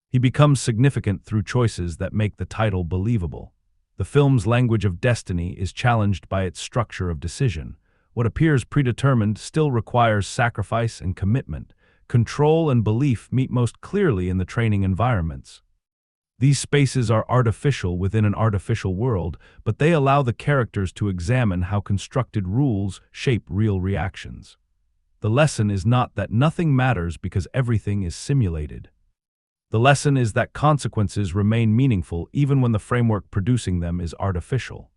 He becomes significant through choices that make the title believable. The film's language of destiny is challenged by its structure of decision. What appears predetermined still requires sacrifice and commitment. Control and belief meet most clearly in the training environments. These spaces are artificial within an artificial world, but they allow the characters to examine how constructed rules shape real reactions. The lesson is not that nothing matters because everything is simulated. The lesson is that consequences remain meaningful even when the framework producing them is artificial.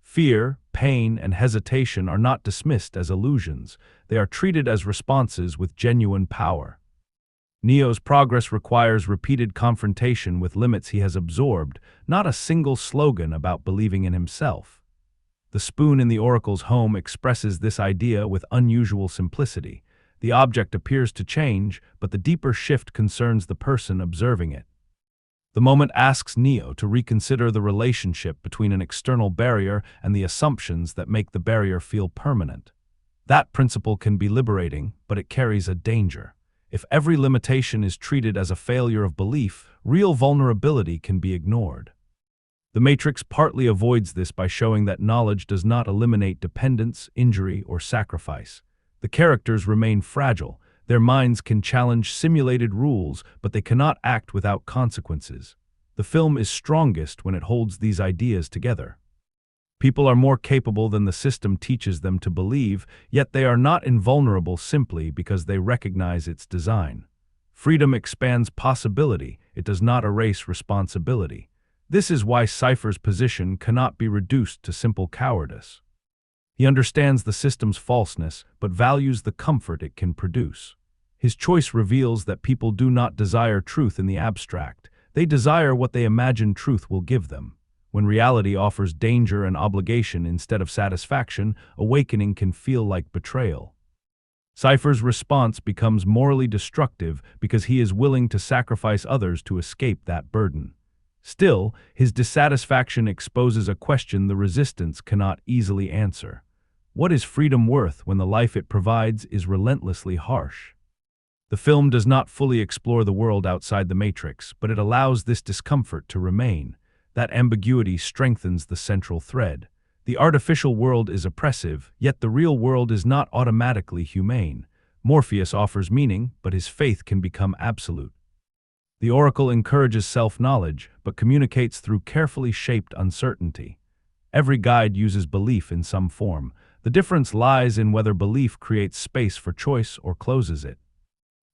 Fear, pain, and hesitation are not dismissed as illusions. They are treated as responses with genuine power. Neo's progress requires repeated confrontation with limits he has absorbed, not a single slogan about believing in himself. The spoon in the Oracle's home expresses this idea with unusual simplicity. The object appears to change, but the deeper shift concerns the person observing it. The moment asks Neo to reconsider the relationship between an external barrier and the assumptions that make the barrier feel permanent. That principle can be liberating, but it carries a danger. If every limitation is treated as a failure of belief, real vulnerability can be ignored. The Matrix partly avoids this by showing that knowledge does not eliminate dependence, injury, or sacrifice. The characters remain fragile. Their minds can challenge simulated rules, but they cannot act without consequences. The film is strongest when it holds these ideas together. People are more capable than the system teaches them to believe, yet they are not invulnerable simply because they recognize its design. Freedom expands possibility, it does not erase responsibility. This is why Cypher's position cannot be reduced to simple cowardice. He understands the system's falseness, but values the comfort it can produce. His choice reveals that people do not desire truth in the abstract. They desire what they imagine truth will give them. When reality offers danger and obligation instead of satisfaction, awakening can feel like betrayal. Cypher's response becomes morally destructive because he is willing to sacrifice others to escape that burden. Still, his dissatisfaction exposes a question the resistance cannot easily answer. What is freedom worth when the life it provides is relentlessly harsh? The film does not fully explore the world outside the Matrix, but it allows this discomfort to remain. That ambiguity strengthens the central thread. The artificial world is oppressive, yet the real world is not automatically humane. Morpheus offers meaning, but his faith can become absolute. The Oracle encourages self-knowledge, but communicates through carefully shaped uncertainty. Every guide uses belief in some form. The difference lies in whether belief creates space for choice or closes it.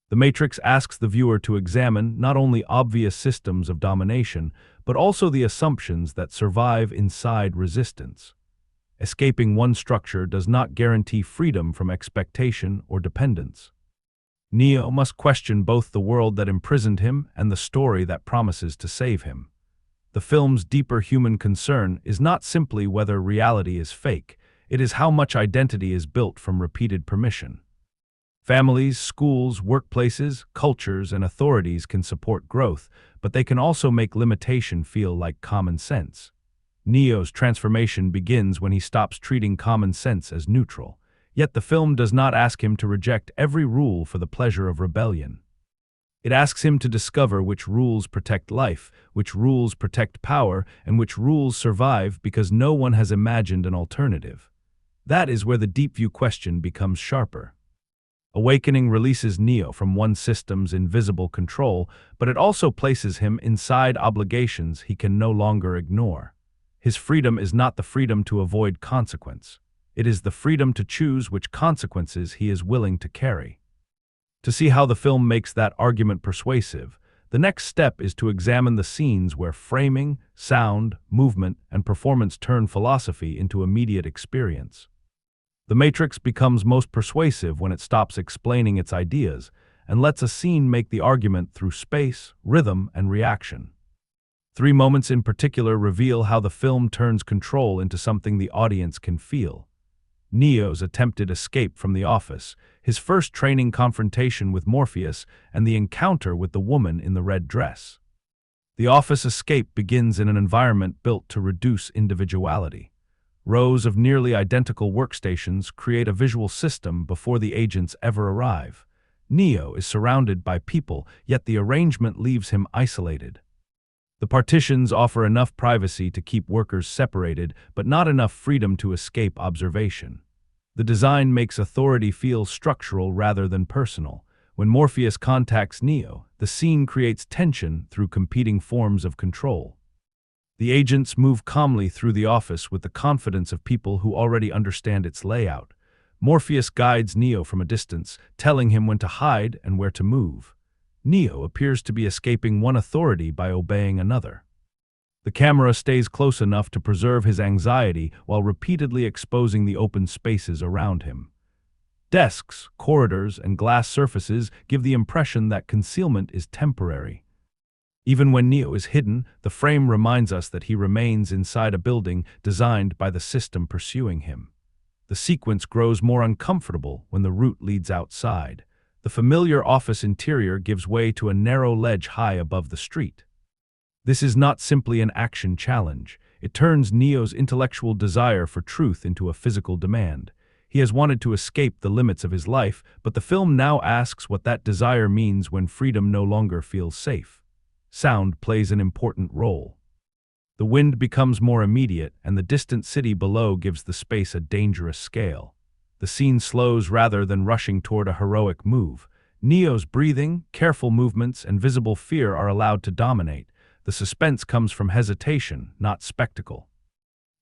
The Matrix asks the viewer to examine not only obvious systems of domination, but also the assumptions that survive inside resistance. Escaping one structure does not guarantee freedom from expectation or dependence. Neo must question both the world that imprisoned him and the story that promises to save him. The film's deeper human concern is not simply whether reality is fake, it is how much identity is built from repeated permission. Families, schools, workplaces, cultures, and authorities can support growth, but they can also make limitation feel like common sense. Neo's transformation begins when he stops treating common sense as neutral. Yet the film does not ask him to reject every rule for the pleasure of rebellion. It asks him to discover which rules protect life, which rules protect power, and which rules survive because no one has imagined an alternative. That is where the deep view question becomes sharper. Awakening releases Neo from one system's invisible control, but it also places him inside obligations he can no longer ignore. His freedom is not the freedom to avoid consequence. It is the freedom to choose which consequences he is willing to carry. To see how the film makes that argument persuasive, the next step is to examine the scenes where framing, sound, movement, and performance turn philosophy into immediate experience. The Matrix becomes most persuasive when it stops explaining its ideas and lets a scene make the argument through space, rhythm, and reaction. 3 moments in particular reveal how the film turns control into something the audience can feel. Neo's attempted escape from the office, his first training confrontation with Morpheus, and the encounter with the woman in the red dress. The office escape begins in an environment built to reduce individuality. Rows of nearly identical workstations create a visual system before the agents ever arrive. Neo is surrounded by people, yet the arrangement leaves him isolated. The partitions offer enough privacy to keep workers separated, but not enough freedom to escape observation. The design makes authority feel structural rather than personal. When Morpheus contacts Neo, the scene creates tension through competing forms of control. The agents move calmly through the office with the confidence of people who already understand its layout. Morpheus guides Neo from a distance, telling him when to hide and where to move. Neo appears to be escaping one authority by obeying another. The camera stays close enough to preserve his anxiety while repeatedly exposing the open spaces around him. Desks, corridors, and glass surfaces give the impression that concealment is temporary. Even when Neo is hidden, the frame reminds us that he remains inside a building designed by the system pursuing him. The sequence grows more uncomfortable when the route leads outside. The familiar office interior gives way to a narrow ledge high above the street. This is not simply an action challenge. It turns Neo's intellectual desire for truth into a physical demand. He has wanted to escape the limits of his life, but the film now asks what that desire means when freedom no longer feels safe. Sound plays an important role. The wind becomes more immediate, and the distant city below gives the space a dangerous scale. The scene slows rather than rushing toward a heroic move. Neo's breathing, careful movements, and visible fear are allowed to dominate. The suspense comes from hesitation, not spectacle.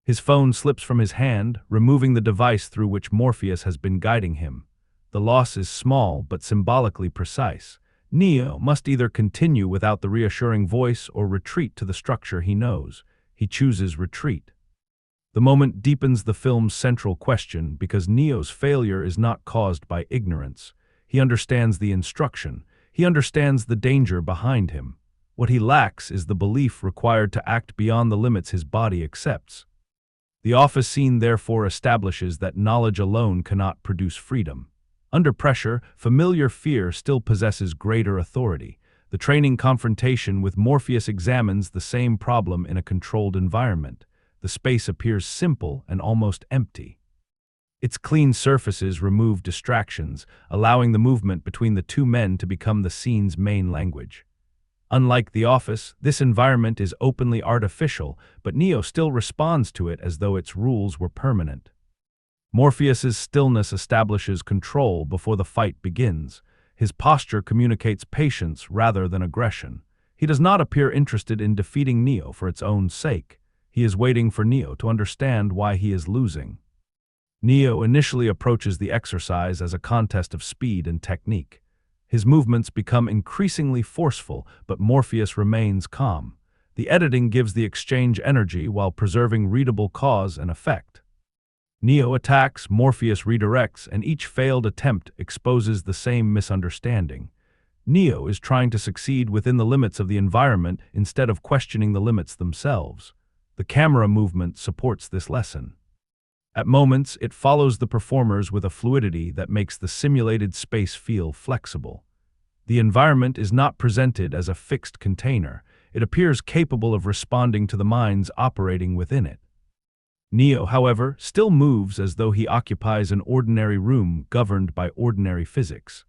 His phone slips from his hand, removing the device through which Morpheus has been guiding him. The loss is small but symbolically precise. Neo must either continue without the reassuring voice or retreat to the structure he knows. He chooses retreat. The moment deepens the film's central question because Neo's failure is not caused by ignorance. He understands the instruction. He understands the danger behind him. What he lacks is the belief required to act beyond the limits his body accepts. The office scene therefore establishes that knowledge alone cannot produce freedom. Under pressure, familiar fear still possesses greater authority. The training confrontation with Morpheus examines the same problem in a controlled environment. The space appears simple and almost empty. Its clean surfaces remove distractions, allowing the movement between the two men to become the scene's main language. Unlike the office, this environment is openly artificial, but Neo still responds to it as though its rules were permanent. Morpheus's stillness establishes control before the fight begins. His posture communicates patience rather than aggression. He does not appear interested in defeating Neo for its own sake. He is waiting for Neo to understand why he is losing. Neo initially approaches the exercise as a contest of speed and technique. His movements become increasingly forceful, but Morpheus remains calm. The editing gives the exchange energy while preserving readable cause and effect. Neo attacks, Morpheus redirects, and each failed attempt exposes the same misunderstanding. Neo is trying to succeed within the limits of the environment instead of questioning the limits themselves. The camera movement supports this lesson. At moments, it follows the performers with a fluidity that makes the simulated space feel flexible. The environment is not presented as a fixed container. It appears capable of responding to the minds operating within it. Neo, however, still moves as though he occupies an ordinary room governed by ordinary physics.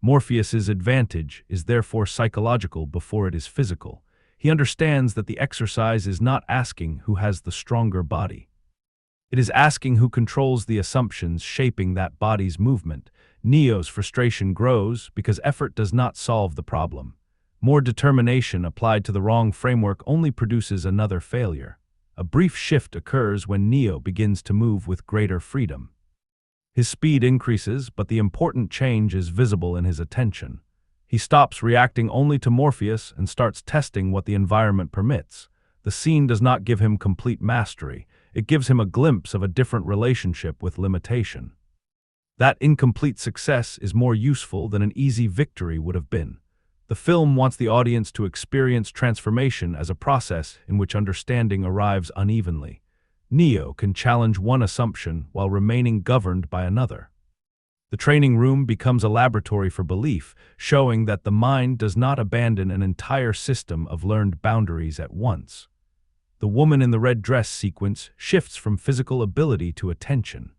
Morpheus's advantage is therefore psychological before it is physical. He understands that the exercise is not asking who has the stronger body. It is asking who controls the assumptions shaping that body's movement. Neo's frustration grows because effort does not solve the problem. More determination applied to the wrong framework only produces another failure. A brief shift occurs when Neo begins to move with greater freedom. His speed increases, but the important change is visible in his attention. He stops reacting only to Morpheus and starts testing what the environment permits. The scene does not give him complete mastery. It gives him a glimpse of a different relationship with limitation. That incomplete success is more useful than an easy victory would have been. The film wants the audience to experience transformation as a process in which understanding arrives unevenly. Neo can challenge one assumption while remaining governed by another. The training room becomes a laboratory for belief, showing that the mind does not abandon an entire system of learned boundaries at once. The woman in the red dress sequence shifts from physical ability to attention.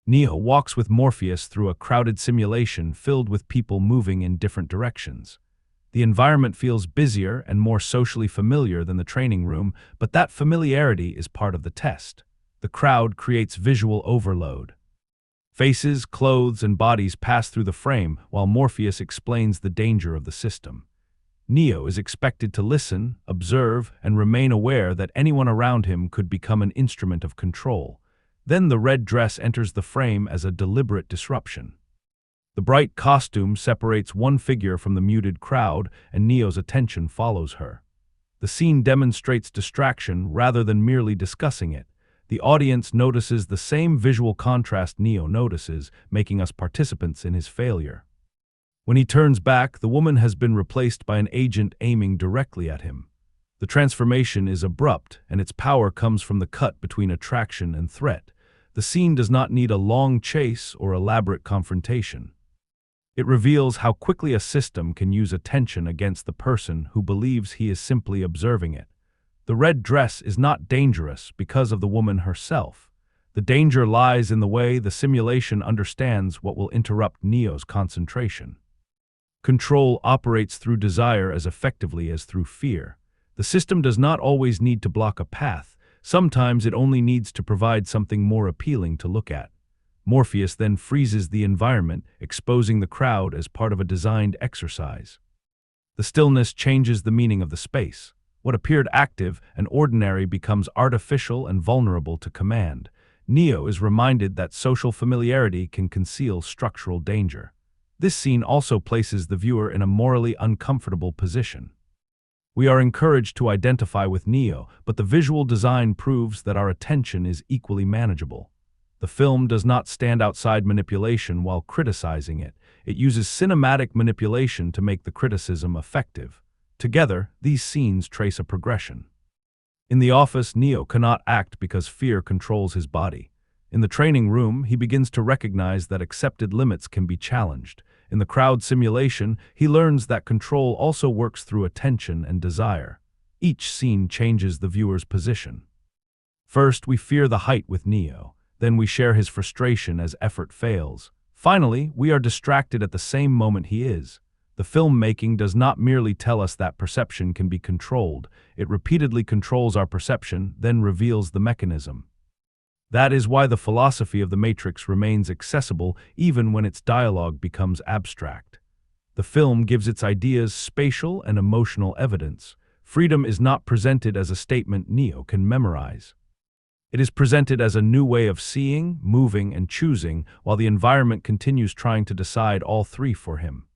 Neo walks with Morpheus through a crowded simulation filled with people moving in different directions. The environment feels busier and more socially familiar than the training room, but that familiarity is part of the test. The crowd creates visual overload. Faces, clothes, and bodies pass through the frame while Morpheus explains the danger of the system. Neo is expected to listen, observe, and remain aware that anyone around him could become an instrument of control. Then the red dress enters the frame as a deliberate disruption. The bright costume separates one figure from the muted crowd, and Neo's attention follows her. The scene demonstrates distraction rather than merely discussing it. The audience notices the same visual contrast Neo notices, making us participants in his failure. When he turns back, the woman has been replaced by an agent aiming directly at him. The transformation is abrupt, and its power comes from the cut between attraction and threat. The scene does not need a long chase or elaborate confrontation. It reveals how quickly a system can use attention against the person who believes he is simply observing it. The red dress is not dangerous because of the woman herself. The danger lies in the way the simulation understands what will interrupt Neo's concentration. Control operates through desire as effectively as through fear. The system does not always need to block a path. Sometimes it only needs to provide something more appealing to look at. Morpheus then freezes the environment, exposing the crowd as part of a designed exercise. The stillness changes the meaning of the space. What appeared active and ordinary becomes artificial and vulnerable to command. Neo is reminded that social familiarity can conceal structural danger. This scene also places the viewer in a morally uncomfortable position. We are encouraged to identify with Neo, but the visual design proves that our attention is equally manageable. The film does not stand outside manipulation while criticizing it. It uses cinematic manipulation to make the criticism effective. Together, these scenes trace a progression. In the office, Neo cannot act because fear controls his body. In the training room, he begins to recognize that accepted limits can be challenged. In the crowd simulation, he learns that control also works through attention and desire. Each scene changes the viewer's position. First, we fear the height with Neo. Then we share his frustration as effort fails. Finally, we are distracted at the same moment he is. The filmmaking does not merely tell us that perception can be controlled. It repeatedly controls our perception, then reveals the mechanism. That is why the philosophy of the Matrix remains accessible even when its dialogue becomes abstract. The film gives its ideas spatial and emotional evidence. Freedom is not presented as a statement Neo can memorize. It is presented as a new way of seeing, moving, and choosing, while the environment continues trying to decide all three for him.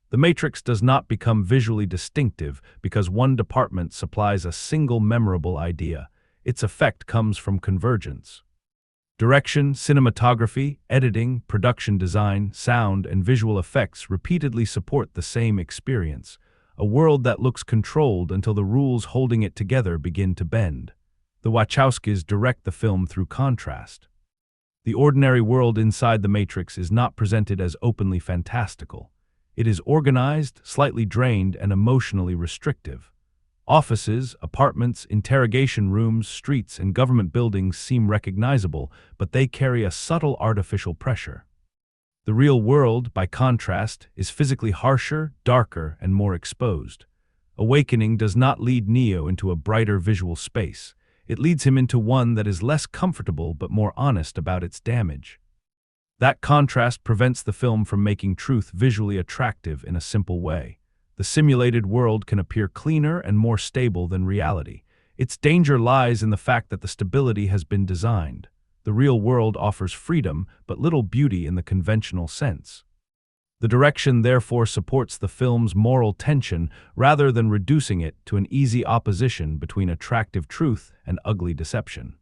The Matrix does not become visually distinctive because one department supplies a single memorable idea. Its effect comes from convergence. Direction, cinematography, editing, production design, sound, and visual effects repeatedly support the same experience, a world that looks controlled until the rules holding it together begin to bend. The Wachowskis direct the film through contrast. The ordinary world inside the Matrix is not presented as openly fantastical. It is organized, slightly drained, and emotionally restrictive. Offices, apartments, interrogation rooms, streets, and government buildings seem recognizable, but they carry a subtle artificial pressure. The real world, by contrast, is physically harsher, darker, and more exposed. Awakening does not lead Neo into a brighter visual space. It leads him into one that is less comfortable but more honest about its damage. That contrast prevents the film from making truth visually attractive in a simple way. The simulated world can appear cleaner and more stable than reality. Its danger lies in the fact that the stability has been designed. The real world offers freedom, but little beauty in the conventional sense. The direction therefore supports the film's moral tension rather than reducing it to an easy opposition between attractive truth and ugly deception.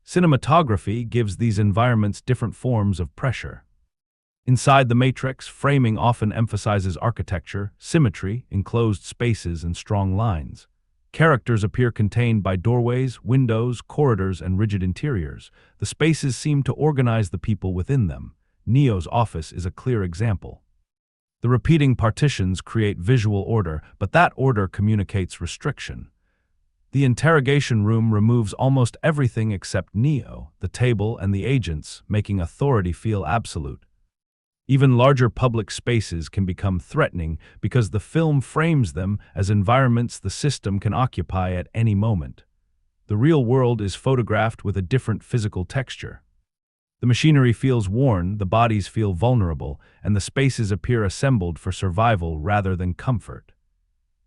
Cinematography gives these environments different forms of pressure. Inside the Matrix, framing often emphasizes architecture, symmetry, enclosed spaces, and strong lines. Characters appear contained by doorways, windows, corridors, and rigid interiors. The spaces seem to organize the people within them. Neo's office is a clear example. The repeating partitions create visual order, but that order communicates restriction. The interrogation room removes almost everything except Neo, the table, and the agents, making authority feel absolute. Even larger public spaces can become threatening because the film frames them as environments the system can occupy at any moment. The real world is photographed with a different physical texture. The machinery feels worn, the bodies feel vulnerable, and the spaces appear assembled for survival rather than comfort.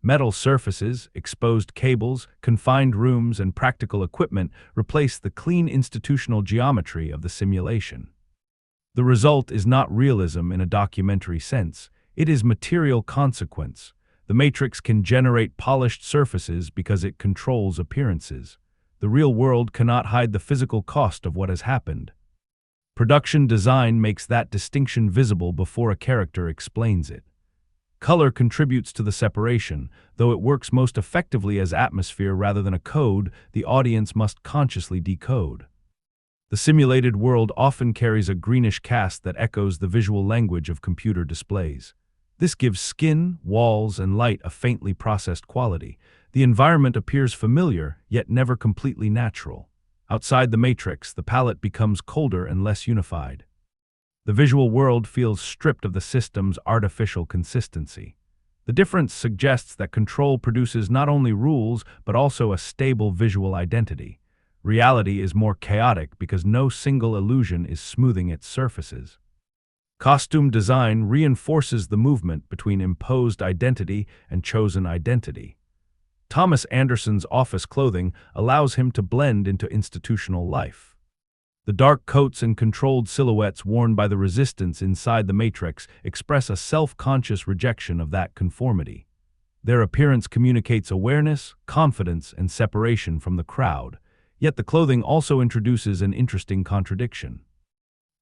Metal surfaces, exposed cables, confined rooms, and practical equipment replace the clean institutional geometry of the simulation. The result is not realism in a documentary sense, it is material consequence. The Matrix can generate polished surfaces because it controls appearances. The real world cannot hide the physical cost of what has happened. Production design makes that distinction visible before a character explains it. Color contributes to the separation, though it works most effectively as atmosphere rather than a code the audience must consciously decode. The simulated world often carries a greenish cast that echoes the visual language of computer displays. This gives skin, walls, and light a faintly processed quality. The environment appears familiar, yet never completely natural. Outside the Matrix, the palette becomes colder and less unified. The visual world feels stripped of the system's artificial consistency. The difference suggests that control produces not only rules, but also a stable visual identity. Reality is more chaotic because no single illusion is smoothing its surfaces. Costume design reinforces the movement between imposed identity and chosen identity. Thomas Anderson's office clothing allows him to blend into institutional life. The dark coats and controlled silhouettes worn by the resistance inside the Matrix express a self-conscious rejection of that conformity. Their appearance communicates awareness, confidence, and separation from the crowd. Yet the clothing also introduces an interesting contradiction.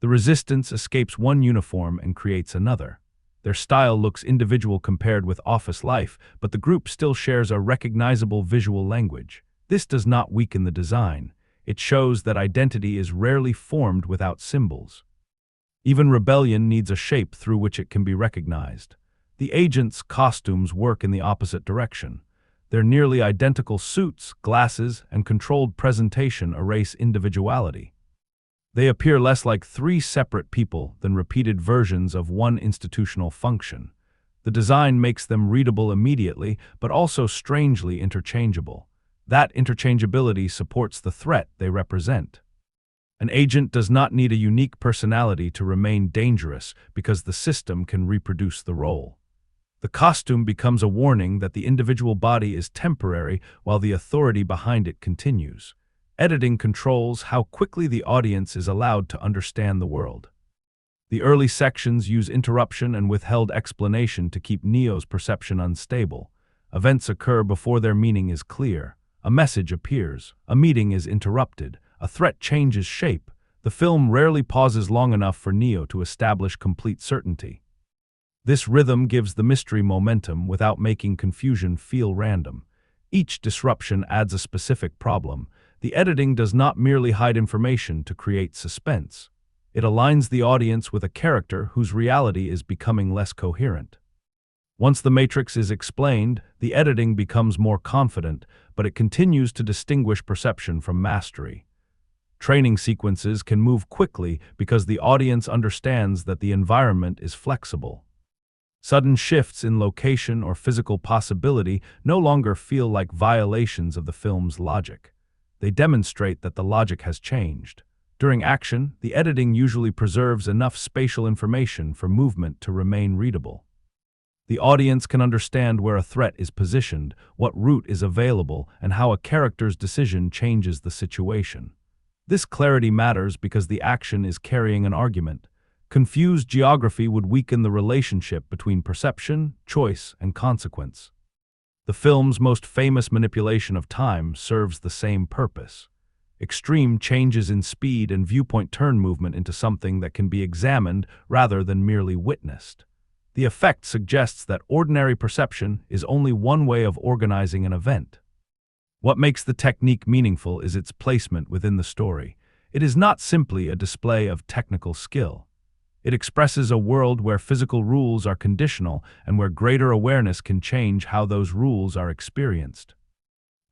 The resistance escapes one uniform and creates another. Their style looks individual compared with office life, but the group still shares a recognizable visual language. This does not weaken the design. It shows that identity is rarely formed without symbols. Even rebellion needs a shape through which it can be recognized. The agents' costumes work in the opposite direction. Their nearly identical suits, glasses, and controlled presentation erase individuality. They appear less like three separate people than repeated versions of one institutional function. The design makes them readable immediately, but also strangely interchangeable. That interchangeability supports the threat they represent. An agent does not need a unique personality to remain dangerous because the system can reproduce the role. The costume becomes a warning that the individual body is temporary while the authority behind it continues. Editing controls how quickly the audience is allowed to understand the world. The early sections use interruption and withheld explanation to keep Neo's perception unstable. Events occur before their meaning is clear. A message appears. A meeting is interrupted. A threat changes shape. The film rarely pauses long enough for Neo to establish complete certainty. This rhythm gives the mystery momentum without making confusion feel random. Each disruption adds a specific problem. The editing does not merely hide information to create suspense. It aligns the audience with a character whose reality is becoming less coherent. Once the Matrix is explained, the editing becomes more confident, but it continues to distinguish perception from mastery. Training sequences can move quickly because the audience understands that the environment is flexible. Sudden shifts in location or physical possibility no longer feel like violations of the film's logic. They demonstrate that the logic has changed. During action, the editing usually preserves enough spatial information for movement to remain readable. The audience can understand where a threat is positioned, what route is available, and how a character's decision changes the situation. This clarity matters because the action is carrying an argument. Confused geography would weaken the relationship between perception, choice, and consequence. The film's most famous manipulation of time serves the same purpose. Extreme changes in speed and viewpoint turn movement into something that can be examined rather than merely witnessed. The effect suggests that ordinary perception is only one way of organizing an event. What makes the technique meaningful is its placement within the story. It is not simply a display of technical skill. It expresses a world where physical rules are conditional and where greater awareness can change how those rules are experienced.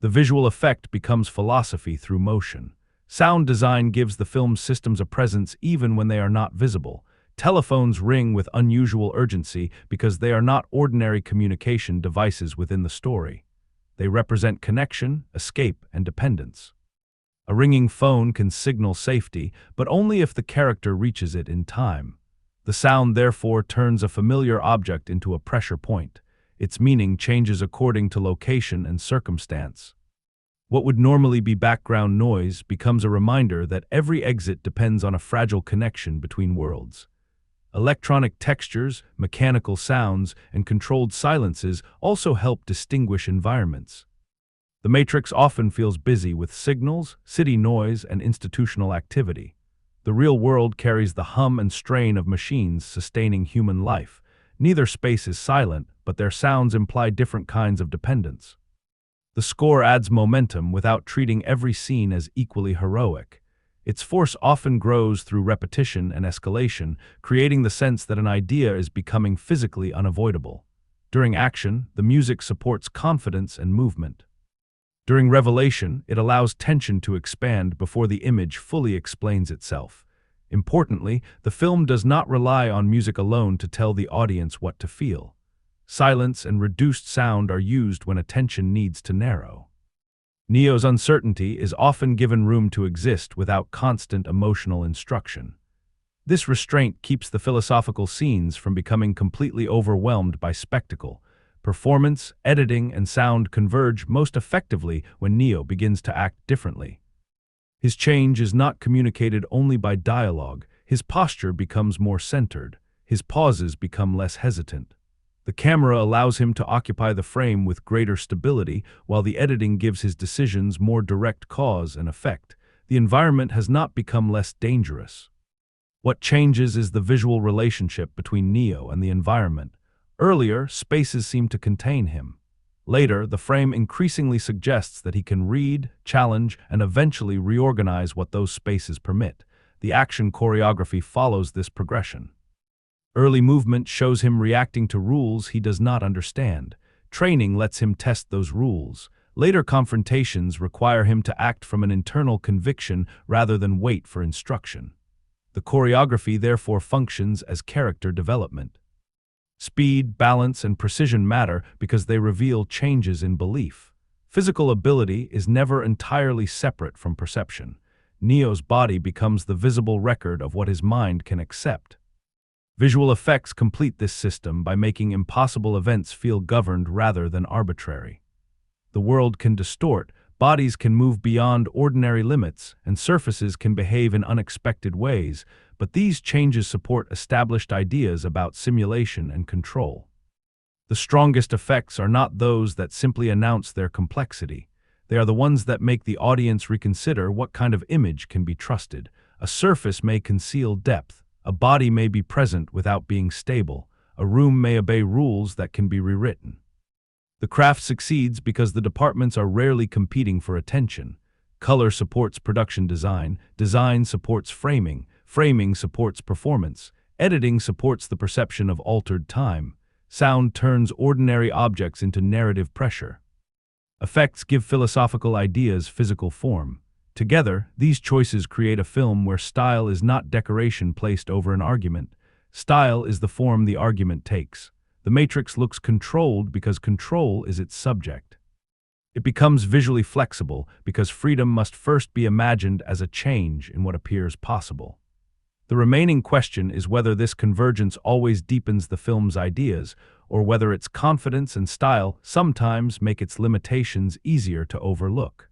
The visual effect becomes philosophy through motion. Sound design gives the film's systems a presence even when they are not visible. Telephones ring with unusual urgency because they are not ordinary communication devices within the story. They represent connection, escape, and dependence. A ringing phone can signal safety, but only if the character reaches it in time. The sound therefore turns a familiar object into a pressure point. Its meaning changes according to location and circumstance. What would normally be background noise becomes a reminder that every exit depends on a fragile connection between worlds. Electronic textures, mechanical sounds, and controlled silences also help distinguish environments. The Matrix often feels busy with signals, city noise, and institutional activity. The real world carries the hum and strain of machines sustaining human life. Neither space is silent, but their sounds imply different kinds of dependence. The score adds momentum without treating every scene as equally heroic. Its force often grows through repetition and escalation, creating the sense that an idea is becoming physically unavoidable. During action, the music supports confidence and movement. During revelation, it allows tension to expand before the image fully explains itself. Importantly, the film does not rely on music alone to tell the audience what to feel. Silence and reduced sound are used when attention needs to narrow. Neo's uncertainty is often given room to exist without constant emotional instruction. This restraint keeps the philosophical scenes from becoming completely overwhelmed by spectacle. Performance, editing, and sound converge most effectively when Neo begins to act differently. His change is not communicated only by dialogue. His posture becomes more centered. His pauses become less hesitant. The camera allows him to occupy the frame with greater stability, while the editing gives his decisions more direct cause and effect. The environment has not become less dangerous. What changes is the visual relationship between Neo and the environment. Earlier, spaces seemed to contain him. Later, the frame increasingly suggests that he can read, challenge, and eventually reorganize what those spaces permit. The action choreography follows this progression. Early movement shows him reacting to rules he does not understand. Training lets him test those rules. Later confrontations require him to act from an internal conviction rather than wait for instruction. The choreography therefore functions as character development. Speed, balance, and precision matter because they reveal changes in belief. Physical ability is never entirely separate from perception. Neo's body becomes the visible record of what his mind can accept. Visual effects complete this system by making impossible events feel governed rather than arbitrary. The world can distort, bodies can move beyond ordinary limits, and surfaces can behave in unexpected ways, but these changes support established ideas about simulation and control. The strongest effects are not those that simply announce their complexity. They are the ones that make the audience reconsider what kind of image can be trusted. A surface may conceal depth. A body may be present without being stable. A room may obey rules that can be rewritten. The craft succeeds because the departments are rarely competing for attention. Color supports production design, design supports framing, framing supports performance, editing supports the perception of altered time, sound turns ordinary objects into narrative pressure. Effects give philosophical ideas physical form. Together, these choices create a film where style is not decoration placed over an argument. Style is the form the argument takes. The Matrix looks controlled because control is its subject. It becomes visually flexible because freedom must first be imagined as a change in what appears possible. The remaining question is whether this convergence always deepens the film's ideas, or whether its confidence and style sometimes make its limitations easier to overlook.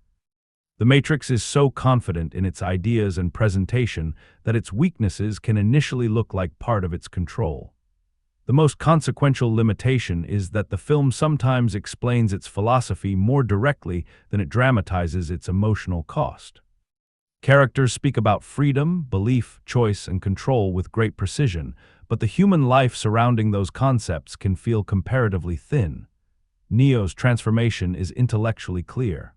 The Matrix is so confident in its ideas and presentation that its weaknesses can initially look like part of its control. The most consequential limitation is that the film sometimes explains its philosophy more directly than it dramatizes its emotional cost. Characters speak about freedom, belief, choice, and control with great precision, but the human life surrounding those concepts can feel comparatively thin. Neo's transformation is intellectually clear.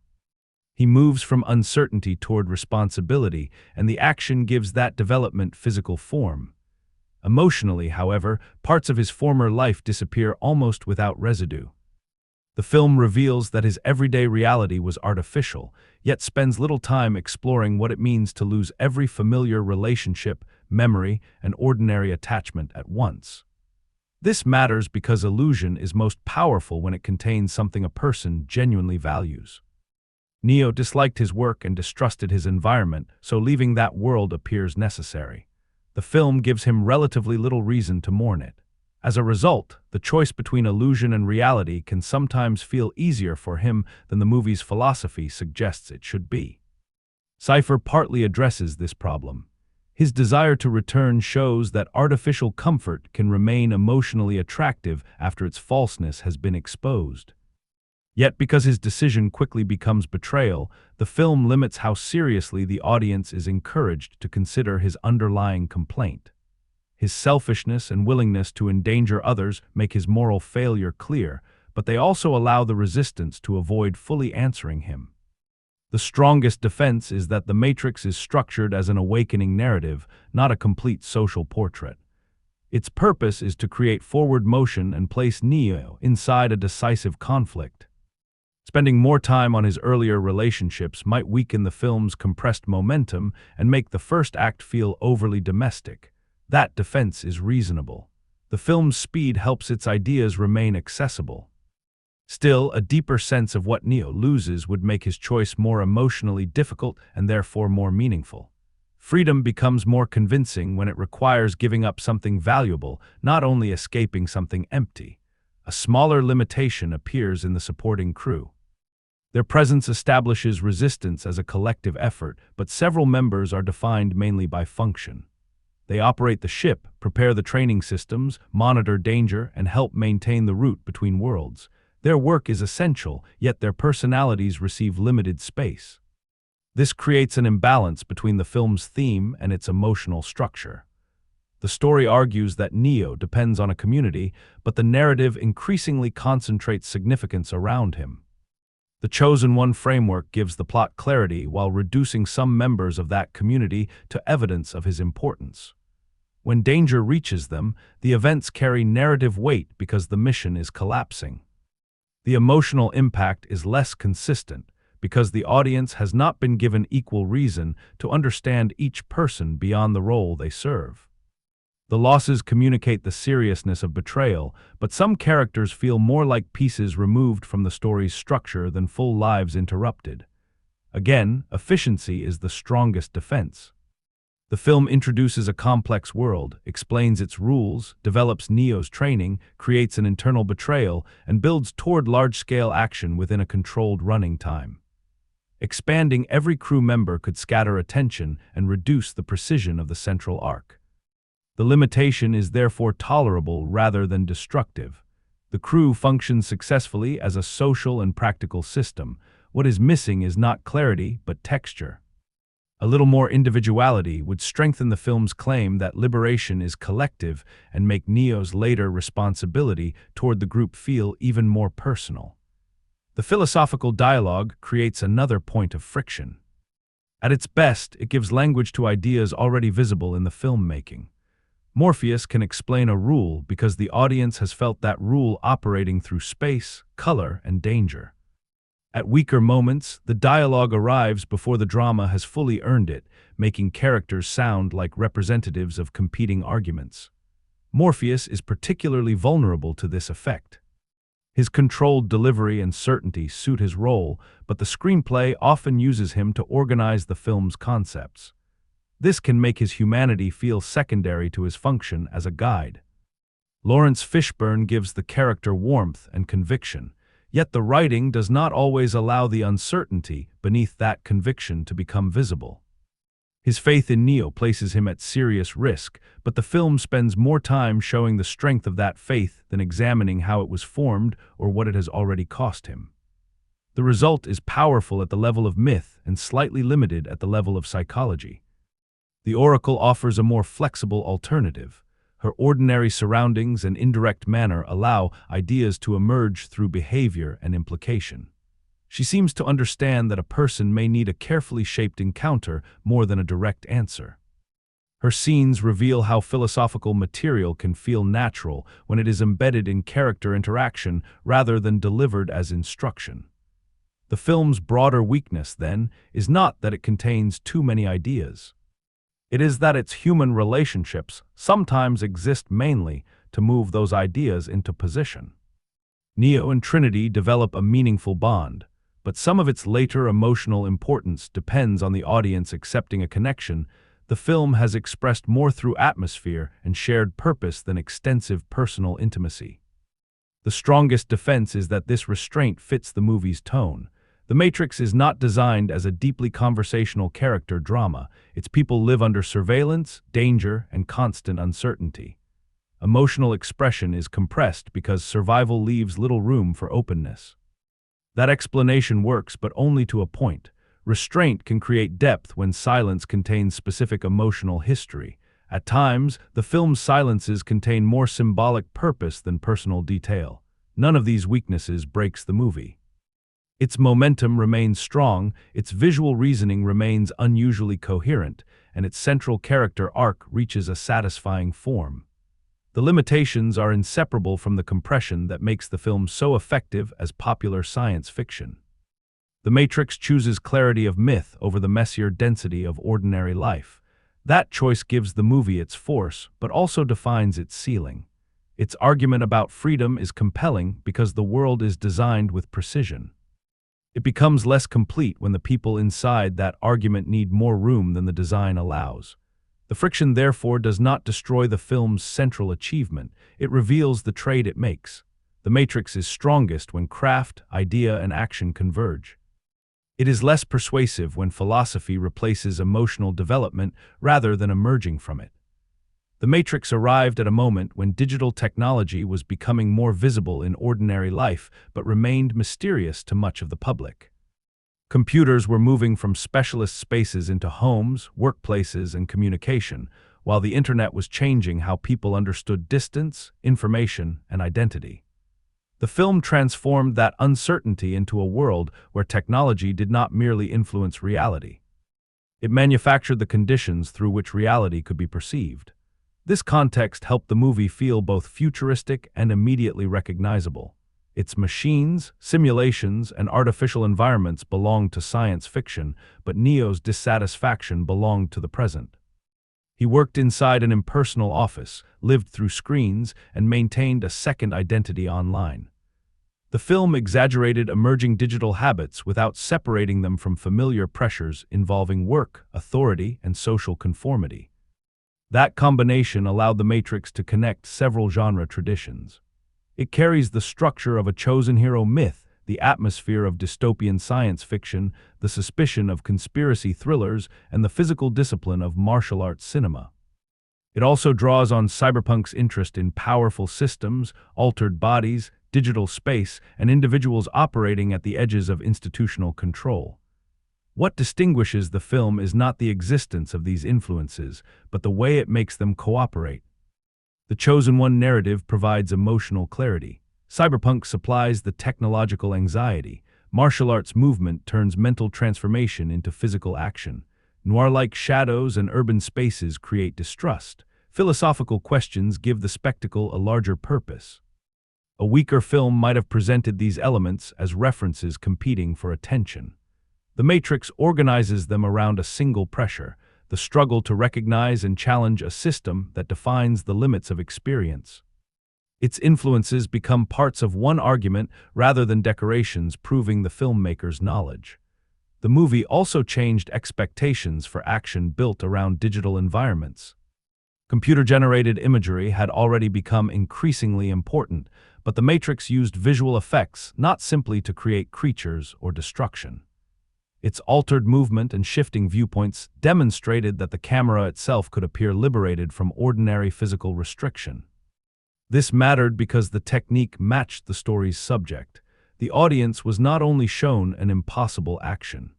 He moves from uncertainty toward responsibility, and the action gives that development physical form. Emotionally, however, parts of his former life disappear almost without residue. The film reveals that his everyday reality was artificial, yet spends little time exploring what it means to lose every familiar relationship, memory, and ordinary attachment at once. This matters because illusion is most powerful when it contains something a person genuinely values. Neo disliked his work and distrusted his environment, so leaving that world appears necessary. The film gives him relatively little reason to mourn it. As a result, the choice between illusion and reality can sometimes feel easier for him than the movie's philosophy suggests it should be. Cypher partly addresses this problem. His desire to return shows that artificial comfort can remain emotionally attractive after its falseness has been exposed. Yet because his decision quickly becomes betrayal, the film limits how seriously the audience is encouraged to consider his underlying complaint. His selfishness and willingness to endanger others make his moral failure clear, but they also allow the resistance to avoid fully answering him. The strongest defense is that The Matrix is structured as an awakening narrative, not a complete social portrait. Its purpose is to create forward motion and place Neo inside a decisive conflict. Spending more time on his earlier relationships might weaken the film's compressed momentum and make the first act feel overly domestic. That defense is reasonable. The film's speed helps its ideas remain accessible. Still, a deeper sense of what Neo loses would make his choice more emotionally difficult and therefore more meaningful. Freedom becomes more convincing when it requires giving up something valuable, not only escaping something empty. A smaller limitation appears in the supporting crew. Their presence establishes resistance as a collective effort, but several members are defined mainly by function. They operate the ship, prepare the training systems, monitor danger, and help maintain the route between worlds. Their work is essential, yet their personalities receive limited space. This creates an imbalance between the film's theme and its emotional structure. The story argues that Neo depends on a community, but the narrative increasingly concentrates significance around him. The Chosen One framework gives the plot clarity while reducing some members of that community to evidence of his importance. When danger reaches them, the events carry narrative weight because the mission is collapsing. The emotional impact is less consistent because the audience has not been given equal reason to understand each person beyond the role they serve. The losses communicate the seriousness of betrayal, but some characters feel more like pieces removed from the story's structure than full lives interrupted. Again, efficiency is the strongest defense. The film introduces a complex world, explains its rules, develops Neo's training, creates an internal betrayal, and builds toward large-scale action within a controlled running time. Expanding every crew member could scatter attention and reduce the precision of the central arc. The limitation is therefore tolerable rather than destructive. The crew functions successfully as a social and practical system. What is missing is not clarity, but texture. A little more individuality would strengthen the film's claim that liberation is collective and make Neo's later responsibility toward the group feel even more personal. The philosophical dialogue creates another point of friction. At its best, it gives language to ideas already visible in the filmmaking. Morpheus can explain a rule because the audience has felt that rule operating through space, color, and danger. At weaker moments, the dialogue arrives before the drama has fully earned it, making characters sound like representatives of competing arguments. Morpheus is particularly vulnerable to this effect. His controlled delivery and certainty suit his role, but the screenplay often uses him to organize the film's concepts. This can make his humanity feel secondary to his function as a guide. Lawrence Fishburne gives the character warmth and conviction, yet the writing does not always allow the uncertainty beneath that conviction to become visible. His faith in Neo places him at serious risk, but the film spends more time showing the strength of that faith than examining how it was formed or what it has already cost him. The result is powerful at the level of myth and slightly limited at the level of psychology. The Oracle offers a more flexible alternative. Her ordinary surroundings and indirect manner allow ideas to emerge through behavior and implication. She seems to understand that a person may need a carefully shaped encounter more than a direct answer. Her scenes reveal how philosophical material can feel natural when it is embedded in character interaction rather than delivered as instruction. The film's broader weakness, then, is not that it contains too many ideas. It is that its human relationships sometimes exist mainly to move those ideas into position. Neo and Trinity develop a meaningful bond, but some of its later emotional importance depends on the audience accepting a connection. The film has expressed more through atmosphere and shared purpose than extensive personal intimacy. The strongest defense is that this restraint fits the movie's tone. The Matrix is not designed as a deeply conversational character drama. Its people live under surveillance, danger, and constant uncertainty. Emotional expression is compressed because survival leaves little room for openness. That explanation works, but only to a point. Restraint can create depth when silence contains specific emotional history. At times, the film's silences contain more symbolic purpose than personal detail. None of these weaknesses breaks the movie. Its momentum remains strong, its visual reasoning remains unusually coherent, and its central character arc reaches a satisfying form. The limitations are inseparable from the compression that makes the film so effective as popular science fiction. The Matrix chooses clarity of myth over the messier density of ordinary life. That choice gives the movie its force, but also defines its ceiling. Its argument about freedom is compelling because the world is designed with precision. It becomes less complete when the people inside that argument need more room than the design allows. The friction, therefore, does not destroy the film's central achievement. It reveals the trade it makes. The Matrix is strongest when craft, idea, and action converge. It is less persuasive when philosophy replaces emotional development rather than emerging from it. The Matrix arrived at a moment when digital technology was becoming more visible in ordinary life, but remained mysterious to much of the public. Computers were moving from specialist spaces into homes, workplaces, and communication, while the internet was changing how people understood distance, information, and identity. The film transformed that uncertainty into a world where technology did not merely influence reality. It manufactured the conditions through which reality could be perceived. This context helped the movie feel both futuristic and immediately recognizable. Its machines, simulations, and artificial environments belonged to science fiction, but Neo's dissatisfaction belonged to the present. He worked inside an impersonal office, lived through screens, and maintained a second identity online. The film exaggerated emerging digital habits without separating them from familiar pressures involving work, authority, and social conformity. That combination allowed The Matrix to connect several genre traditions. It carries the structure of a chosen hero myth, the atmosphere of dystopian science fiction, the suspicion of conspiracy thrillers, and the physical discipline of martial arts cinema. It also draws on cyberpunk's interest in powerful systems, altered bodies, digital space, and individuals operating at the edges of institutional control. What distinguishes the film is not the existence of these influences, but the way it makes them cooperate. The Chosen One narrative provides emotional clarity. Cyberpunk supplies the technological anxiety. Martial arts movement turns mental transformation into physical action. Noir-like shadows and urban spaces create distrust. Philosophical questions give the spectacle a larger purpose. A weaker film might have presented these elements as references competing for attention. The Matrix organizes them around a single pressure, the struggle to recognize and challenge a system that defines the limits of experience. Its influences become parts of one argument rather than decorations proving the filmmaker's knowledge. The movie also changed expectations for action built around digital environments. Computer-generated imagery had already become increasingly important, but The Matrix used visual effects not simply to create creatures or destruction. Its altered movement and shifting viewpoints demonstrated that the camera itself could appear liberated from ordinary physical restriction. This mattered because the technique matched the story's subject. The audience was not only shown an impossible action,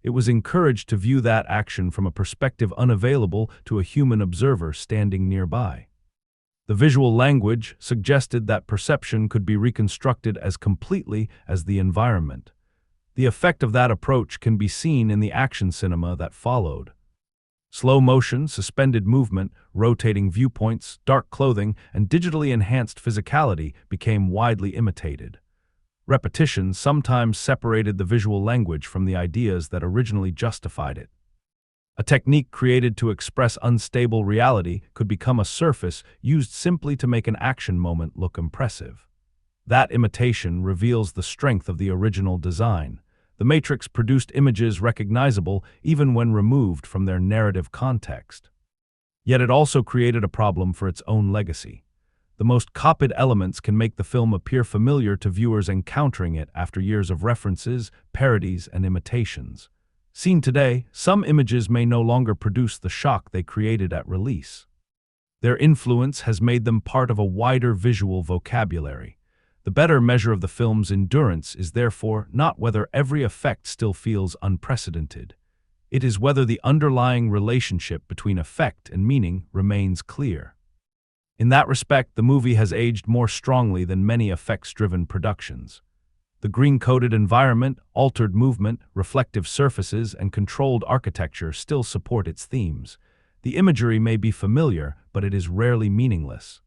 it was encouraged to view that action from a perspective unavailable to a human observer standing nearby. The visual language suggested that perception could be reconstructed as completely as the environment. The effect of that approach can be seen in the action cinema that followed. Slow motion, suspended movement, rotating viewpoints, dark clothing, and digitally enhanced physicality became widely imitated. Repetition sometimes separated the visual language from the ideas that originally justified it. A technique created to express unstable reality could become a surface used simply to make an action moment look impressive. That imitation reveals the strength of the original design. The Matrix produced images recognizable even when removed from their narrative context. Yet it also created a problem for its own legacy. The most copied elements can make the film appear familiar to viewers encountering it after years of references, parodies, and imitations. Seen today, some images may no longer produce the shock they created at release. Their influence has made them part of a wider visual vocabulary. The better measure of the film's endurance is therefore not whether every effect still feels unprecedented. It is whether the underlying relationship between effect and meaning remains clear. In that respect, the movie has aged more strongly than many effects-driven productions. The green-coated environment, altered movement, reflective surfaces, and controlled architecture still support its themes. The imagery may be familiar, but it is rarely meaningless.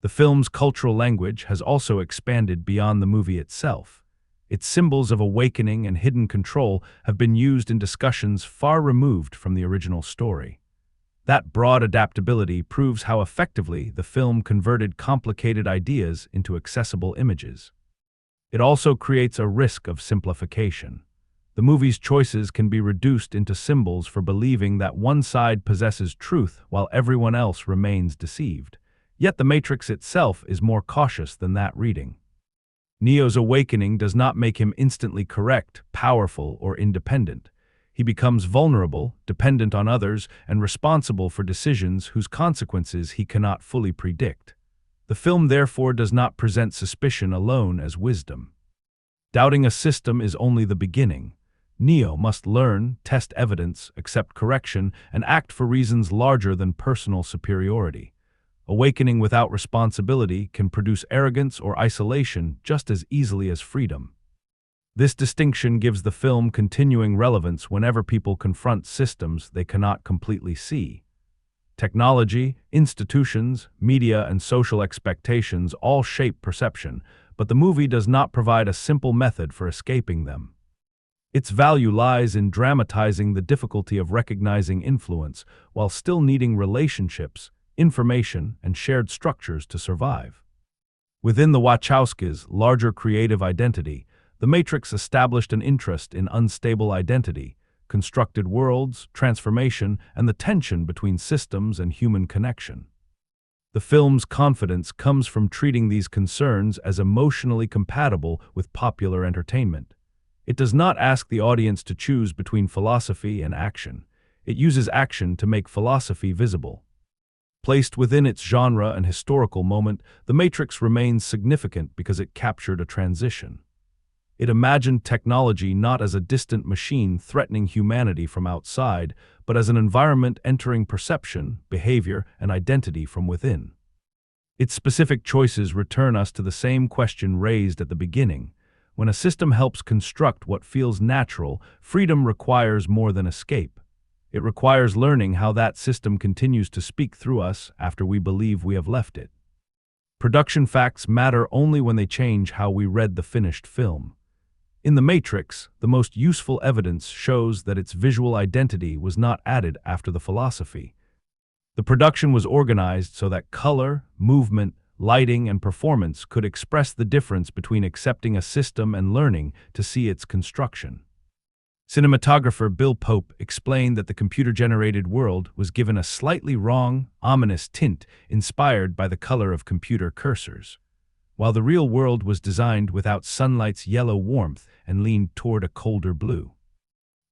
The film's cultural language has also expanded beyond the movie itself. Its symbols of awakening and hidden control have been used in discussions far removed from the original story. That broad adaptability proves how effectively the film converted complicated ideas into accessible images. It also creates a risk of simplification. The movie's choices can be reduced into symbols for believing that one side possesses truth while everyone else remains deceived. Yet the Matrix itself is more cautious than that reading. Neo's awakening does not make him instantly correct, powerful, or independent. He becomes vulnerable, dependent on others, and responsible for decisions whose consequences he cannot fully predict. The film therefore does not present suspicion alone as wisdom. Doubting a system is only the beginning. Neo must learn, test evidence, accept correction, and act for reasons larger than personal superiority. Awakening without responsibility can produce arrogance or isolation just as easily as freedom. This distinction gives the film continuing relevance whenever people confront systems they cannot completely see. Technology, institutions, media, and social expectations all shape perception, but the movie does not provide a simple method for escaping them. Its value lies in dramatizing the difficulty of recognizing influence while still needing relationships, information, and shared structures to survive. Within the Wachowskis' larger creative identity, The Matrix established an interest in unstable identity, constructed worlds, transformation, and the tension between systems and human connection. The film's confidence comes from treating these concerns as emotionally compatible with popular entertainment. It does not ask the audience to choose between philosophy and action. It uses action to make philosophy visible. Placed within its genre and historical moment, The Matrix remains significant because it captured a transition. It imagined technology not as a distant machine threatening humanity from outside, but as an environment entering perception, behavior, and identity from within. Its specific choices return us to the same question raised at the beginning. When a system helps construct what feels natural, freedom requires more than escape. It requires learning how that system continues to speak through us after we believe we have left it. Production facts matter only when they change how we read the finished film. In The Matrix, the most useful evidence shows that its visual identity was not added after the philosophy. The production was organized so that color, movement, lighting, and performance could express the difference between accepting a system and learning to see its construction. Cinematographer Bill Pope explained that the computer-generated world was given a slightly wrong, ominous tint inspired by the color of computer cursors, while the real world was designed without sunlight's yellow warmth and leaned toward a colder blue.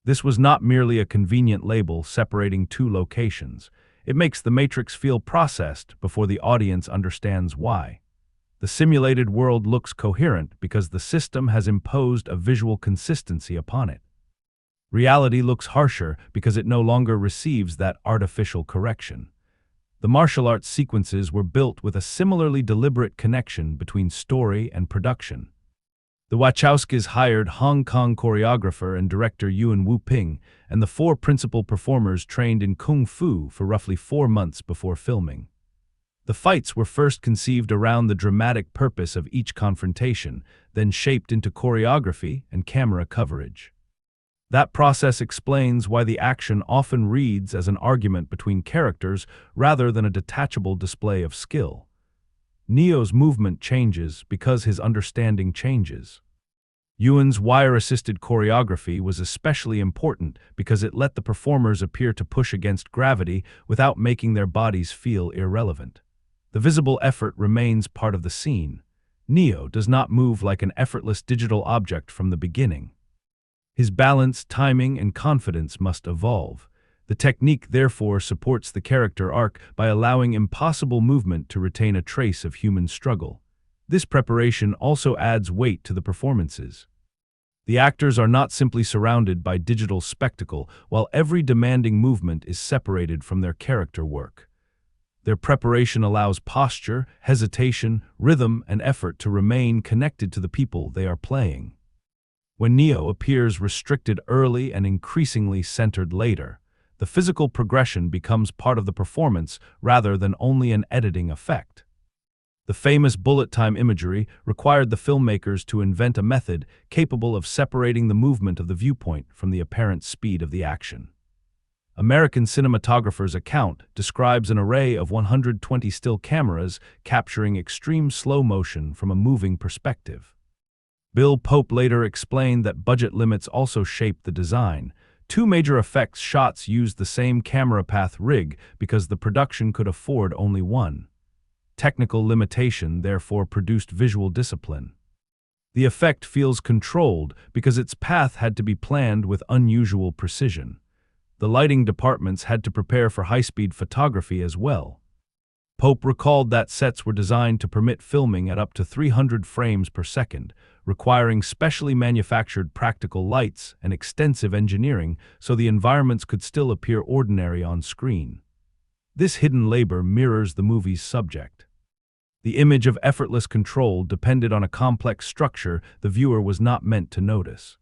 This was not merely a convenient label separating two locations. It makes The Matrix feel processed before the audience understands why. The simulated world looks coherent because the system has imposed a visual consistency upon it. Reality looks harsher because it no longer receives that artificial correction. The martial arts sequences were built with a similarly deliberate connection between story and production. The Wachowskis hired Hong Kong choreographer and director Yuan Wu-ping, and the 4 principal performers trained in kung fu for roughly 4 months before filming. The fights were first conceived around the dramatic purpose of each confrontation, then shaped into choreography and camera coverage. That process explains why the action often reads as an argument between characters rather than a detachable display of skill. Neo's movement changes because his understanding changes. Yuan's wire-assisted choreography was especially important because it let the performers appear to push against gravity without making their bodies feel irrelevant. The visible effort remains part of the scene. Neo does not move like an effortless digital object from the beginning. His balance, timing, and confidence must evolve. The technique therefore supports the character arc by allowing impossible movement to retain a trace of human struggle. This preparation also adds weight to the performances. The actors are not simply surrounded by digital spectacle, while every demanding movement is separated from their character work. Their preparation allows posture, hesitation, rhythm, and effort to remain connected to the people they are playing. When Neo appears restricted early and increasingly centered later, the physical progression becomes part of the performance rather than only an editing effect. The famous bullet time imagery required the filmmakers to invent a method capable of separating the movement of the viewpoint from the apparent speed of the action. American cinematographer's account describes an array of 120 still cameras capturing extreme slow motion from a moving perspective. Bill Pope later explained that budget limits also shaped the design. 2 major effects shots used the same camera path rig because the production could afford only one. Technical limitation therefore produced visual discipline. The effect feels controlled because its path had to be planned with unusual precision. The lighting departments had to prepare for high-speed photography as well. Pope recalled that sets were designed to permit filming at up to 300 frames per second, requiring specially manufactured practical lights and extensive engineering so the environments could still appear ordinary on screen. This hidden labor mirrors the movie's subject. The image of effortless control depended on a complex structure the viewer was not meant to notice.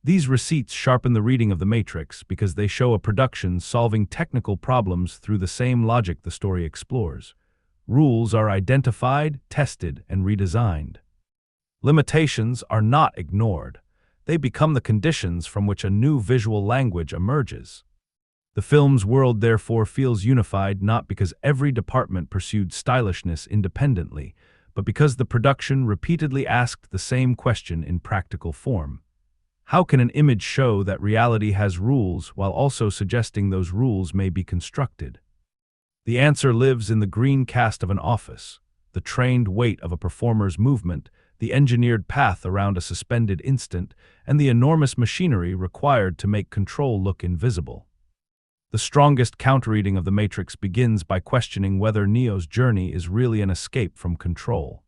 These receipts sharpen the reading of The Matrix because they show a production solving technical problems through the same logic the story explores. Rules are identified, tested, and redesigned. Limitations are not ignored. They become the conditions from which a new visual language emerges. The film's world therefore feels unified not because every department pursued stylishness independently, but because the production repeatedly asked the same question in practical form. How can an image show that reality has rules while also suggesting those rules may be constructed? The answer lives in the green cast of an office, the trained weight of a performer's movement, the engineered path around a suspended instant, and the enormous machinery required to make control look invisible. The strongest counterreading of The Matrix begins by questioning whether Neo's journey is really an escape from control.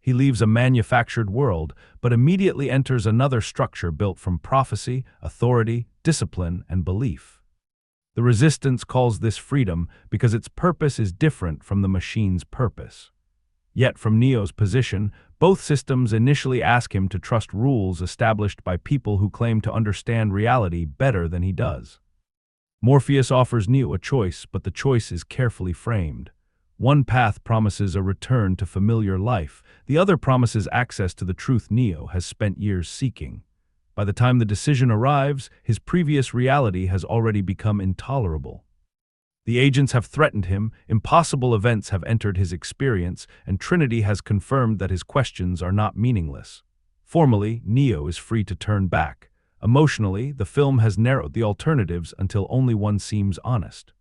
He leaves a manufactured world, but immediately enters another structure built from prophecy, authority, discipline, and belief. The Resistance calls this freedom because its purpose is different from the machine's purpose. Yet from Neo's position, both systems initially ask him to trust rules established by people who claim to understand reality better than he does. Morpheus offers Neo a choice, but the choice is carefully framed. One path promises a return to familiar life, the other promises access to the truth Neo has spent years seeking. By the time the decision arrives, his previous reality has already become intolerable. The agents have threatened him, impossible events have entered his experience, and Trinity has confirmed that his questions are not meaningless. Formally, Neo is free to turn back. Emotionally, the film has narrowed the alternatives until only one seems honest.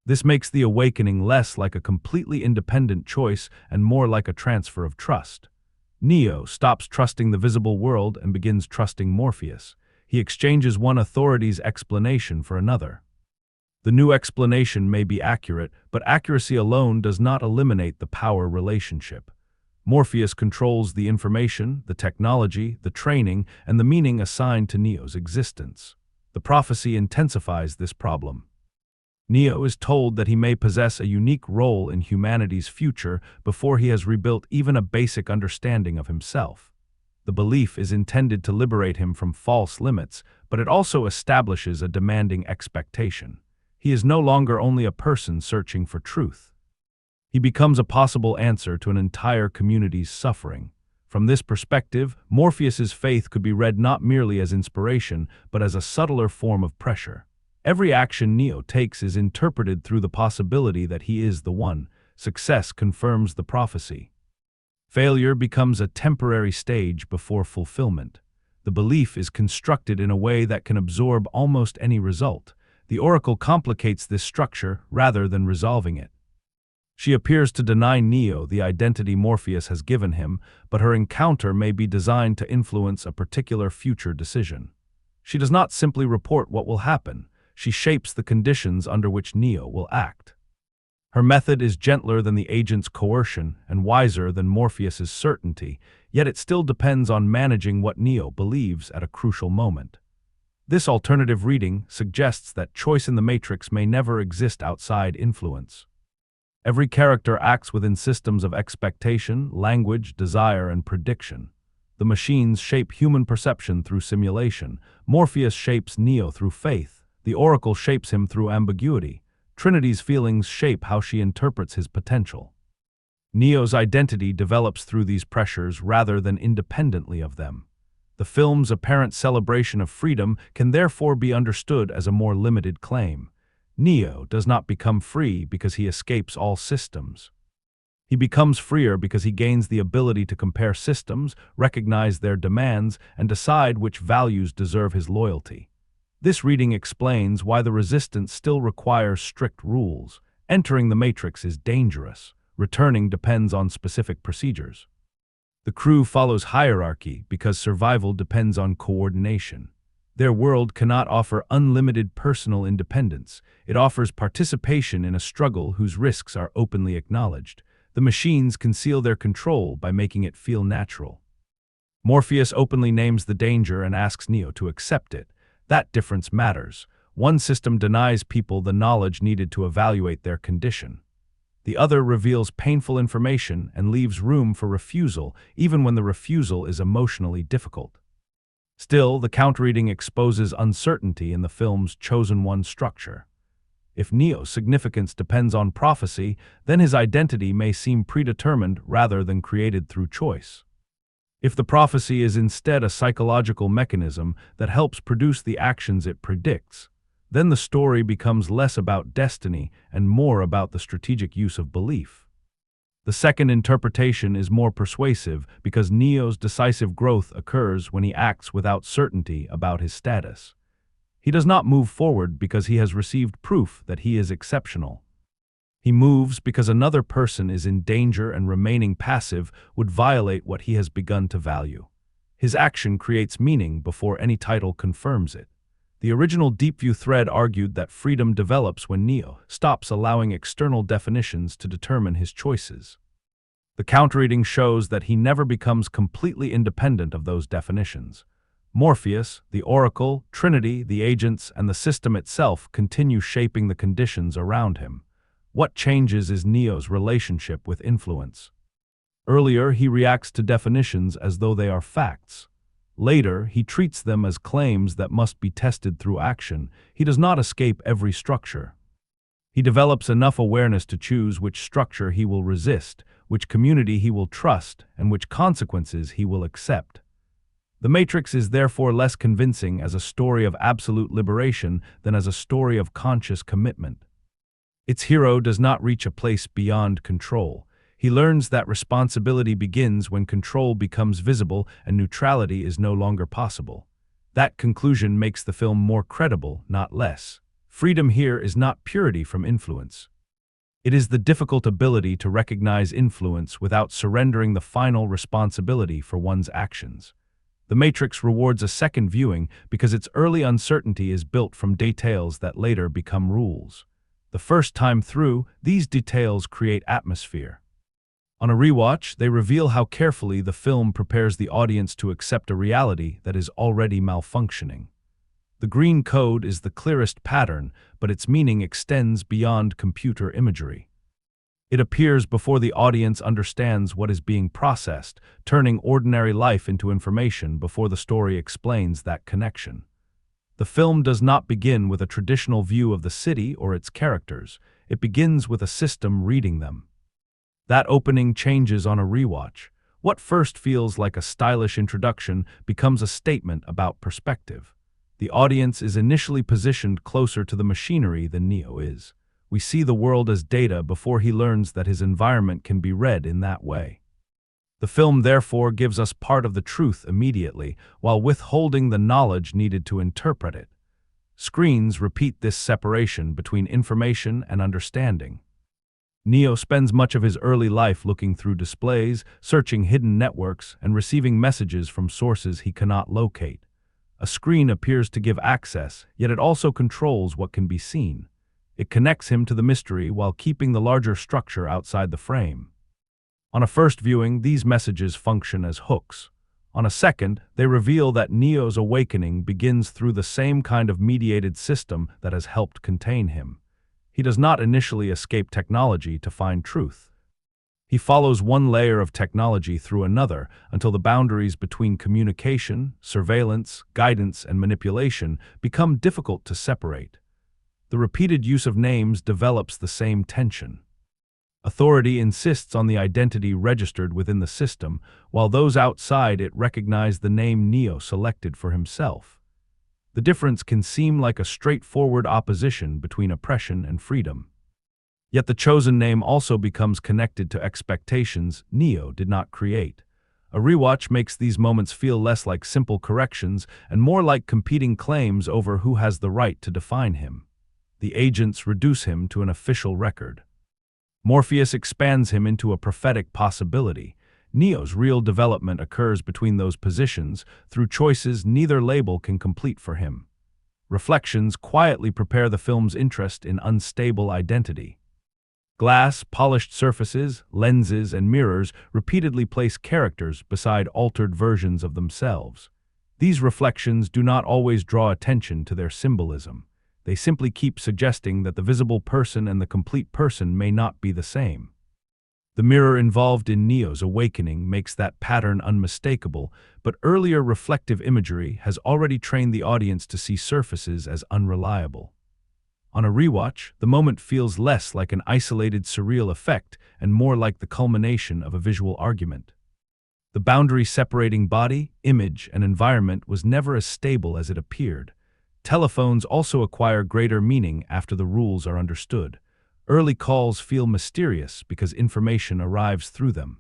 This makes the awakening less like a completely independent choice and more like a transfer of trust. Neo stops trusting the visible world and begins trusting Morpheus. He exchanges one authority's explanation for another. The new explanation may be accurate, but accuracy alone does not eliminate the power relationship. Morpheus controls the information, the technology, the training, and the meaning assigned to Neo's existence. The prophecy intensifies this problem. Neo is told that he may possess a unique role in humanity's future before he has rebuilt even a basic understanding of himself. The The belief is intended to liberate him from false limits, but it also establishes a demanding expectation. He is no longer only a person searching for truth. He becomes a possible answer to an entire community's suffering. From this perspective, Morpheus's faith could be read not merely as inspiration, but as a subtler form of pressure. Every action Neo takes is interpreted through the possibility that he is the one. Success confirms the prophecy. Failure becomes a temporary stage before fulfillment. The belief is constructed in a way that can absorb almost any result. The Oracle complicates this structure rather than resolving it. She appears to deny Neo the identity Morpheus has given him, but her encounter may be designed to influence a particular future decision. She does not simply report what will happen. She shapes the conditions under which Neo will act. Her method is gentler than the agent's coercion and wiser than Morpheus's certainty, yet it still depends on managing what Neo believes at a crucial moment. This alternative reading suggests that choice in the Matrix may never exist outside influence. Every character acts within systems of expectation, language, desire, and prediction. The machines shape human perception through simulation. Morpheus shapes Neo through faith. The Oracle shapes him through ambiguity. Trinity's feelings shape how she interprets his potential. Neo's identity develops through these pressures rather than independently of them. The film's apparent celebration of freedom can therefore be understood as a more limited claim. Neo does not become free because he escapes all systems. He becomes freer because he gains the ability to compare systems, recognize their demands, and decide which values deserve his loyalty. This reading explains why the Resistance still requires strict rules. Entering the Matrix is dangerous. Returning depends on specific procedures. The crew follows hierarchy because survival depends on coordination. Their world cannot offer unlimited personal independence. It offers participation in a struggle whose risks are openly acknowledged. The machines conceal their control by making it feel natural. Morpheus openly names the danger and asks Neo to accept it. That difference matters. One system denies people the knowledge needed to evaluate their condition. The other reveals painful information and leaves room for refusal, even when the refusal is emotionally difficult. Still, the counterreading exposes uncertainty in the film's chosen one structure. If Neo's significance depends on prophecy, then his identity may seem predetermined rather than created through choice. If the prophecy is instead a psychological mechanism that helps produce the actions it predicts, then the story becomes less about destiny and more about the strategic use of belief. The second interpretation is more persuasive because Neo's decisive growth occurs when he acts without certainty about his status. He does not move forward because he has received proof that he is exceptional. He moves because another person is in danger, and remaining passive would violate what he has begun to value. His action creates meaning before any title confirms it. The original Deepview thread argued that freedom develops when Neo stops allowing external definitions to determine his choices. The counterreading shows that he never becomes completely independent of those definitions. Morpheus, the Oracle, Trinity, the agents, and the system itself continue shaping the conditions around him. What changes is Neo's relationship with influence. Earlier, he reacts to definitions as though they are facts. Later, he treats them as claims that must be tested through action. He does not escape every structure. He develops enough awareness to choose which structure he will resist, which community he will trust, and which consequences he will accept. The Matrix is therefore less convincing as a story of absolute liberation than as a story of conscious commitment. Its hero does not reach a place beyond control. He learns that responsibility begins when control becomes visible and neutrality is no longer possible. That conclusion makes the film more credible, not less. Freedom here is not purity from influence. It is the difficult ability to recognize influence without surrendering the final responsibility for one's actions. The Matrix rewards a second viewing because its early uncertainty is built from details that later become rules. The first time through, these details create atmosphere. On a rewatch, they reveal how carefully the film prepares the audience to accept a reality that is already malfunctioning. The green code is the clearest pattern, but its meaning extends beyond computer imagery. It appears before the audience understands what is being processed, turning ordinary life into information before the story explains that connection. The film does not begin with a traditional view of the city or its characters. It begins with a system reading them. That opening changes on a rewatch. What first feels like a stylish introduction becomes a statement about perspective. The audience is initially positioned closer to the machinery than Neo is. We see the world as data before he learns that his environment can be read in that way. The film therefore gives us part of the truth immediately, while withholding the knowledge needed to interpret it. Screens repeat this separation between information and understanding. Neo spends much of his early life looking through displays, searching hidden networks, and receiving messages from sources he cannot locate. A screen appears to give access, yet it also controls what can be seen. It connects him to the mystery while keeping the larger structure outside the frame. On a first viewing, these messages function as hooks. On a second, they reveal that Neo's awakening begins through the same kind of mediated system that has helped contain him. He does not initially escape technology to find truth. He follows one layer of technology through another until the boundaries between communication, surveillance, guidance, and manipulation become difficult to separate. The repeated use of names develops the same tension. Authority insists on the identity registered within the system, while those outside it recognize the name Neo selected for himself. The difference can seem like a straightforward opposition between oppression and freedom. Yet the chosen name also becomes connected to expectations Neo did not create. A rewatch makes these moments feel less like simple corrections and more like competing claims over who has the right to define him. The agents reduce him to an official record. Morpheus expands him into a prophetic possibility. Neo's real development occurs between those positions through choices neither label can complete for him. Reflections quietly prepare the film's interest in unstable identity. Glass, polished surfaces, lenses, and mirrors repeatedly place characters beside altered versions of themselves. These reflections do not always draw attention to their symbolism. They simply keep suggesting that the visible person and the complete person may not be the same. The mirror involved in Neo's awakening makes that pattern unmistakable, but earlier reflective imagery has already trained the audience to see surfaces as unreliable. On a rewatch, the moment feels less like an isolated surreal effect and more like the culmination of a visual argument. The boundary separating body, image, and environment was never as stable as it appeared. Telephones also acquire greater meaning after the rules are understood. Early calls feel mysterious because information arrives through them.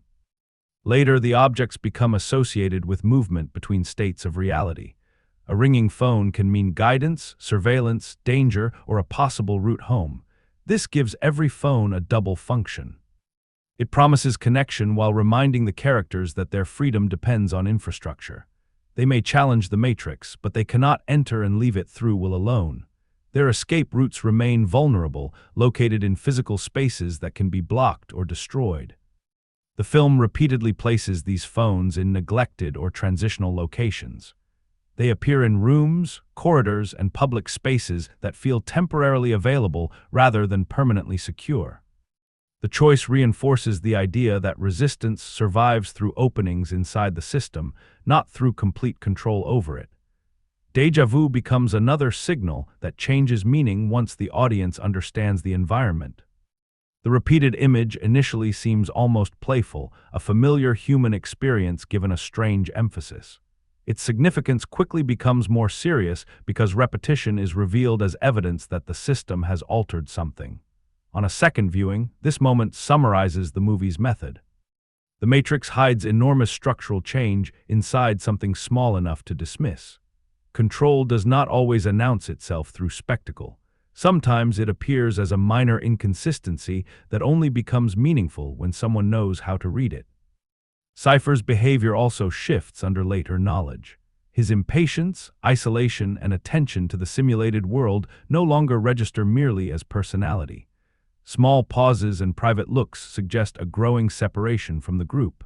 Later, the objects become associated with movement between states of reality. A ringing phone can mean guidance, surveillance, danger, or a possible route home. This gives every phone a double function. It promises connection while reminding the characters that their freedom depends on infrastructure. They may challenge the matrix, but they cannot enter and leave it through will alone. Their escape routes remain vulnerable, located in physical spaces that can be blocked or destroyed. The film repeatedly places these phones in neglected or transitional locations. They appear in rooms, corridors, and public spaces that feel temporarily available rather than permanently secure. The choice reinforces the idea that resistance survives through openings inside the system, not through complete control over it. Déjà vu becomes another signal that changes meaning once the audience understands the environment. The repeated image initially seems almost playful, a familiar human experience given a strange emphasis. Its significance quickly becomes more serious because repetition is revealed as evidence that the system has altered something. On a second viewing, this moment summarizes the movie's method. The Matrix hides enormous structural change inside something small enough to dismiss. Control does not always announce itself through spectacle. Sometimes it appears as a minor inconsistency that only becomes meaningful when someone knows how to read it. Cypher's behavior also shifts under later knowledge. His impatience, isolation, and attention to the simulated world no longer register merely as personality. Small pauses and private looks suggest a growing separation from the group.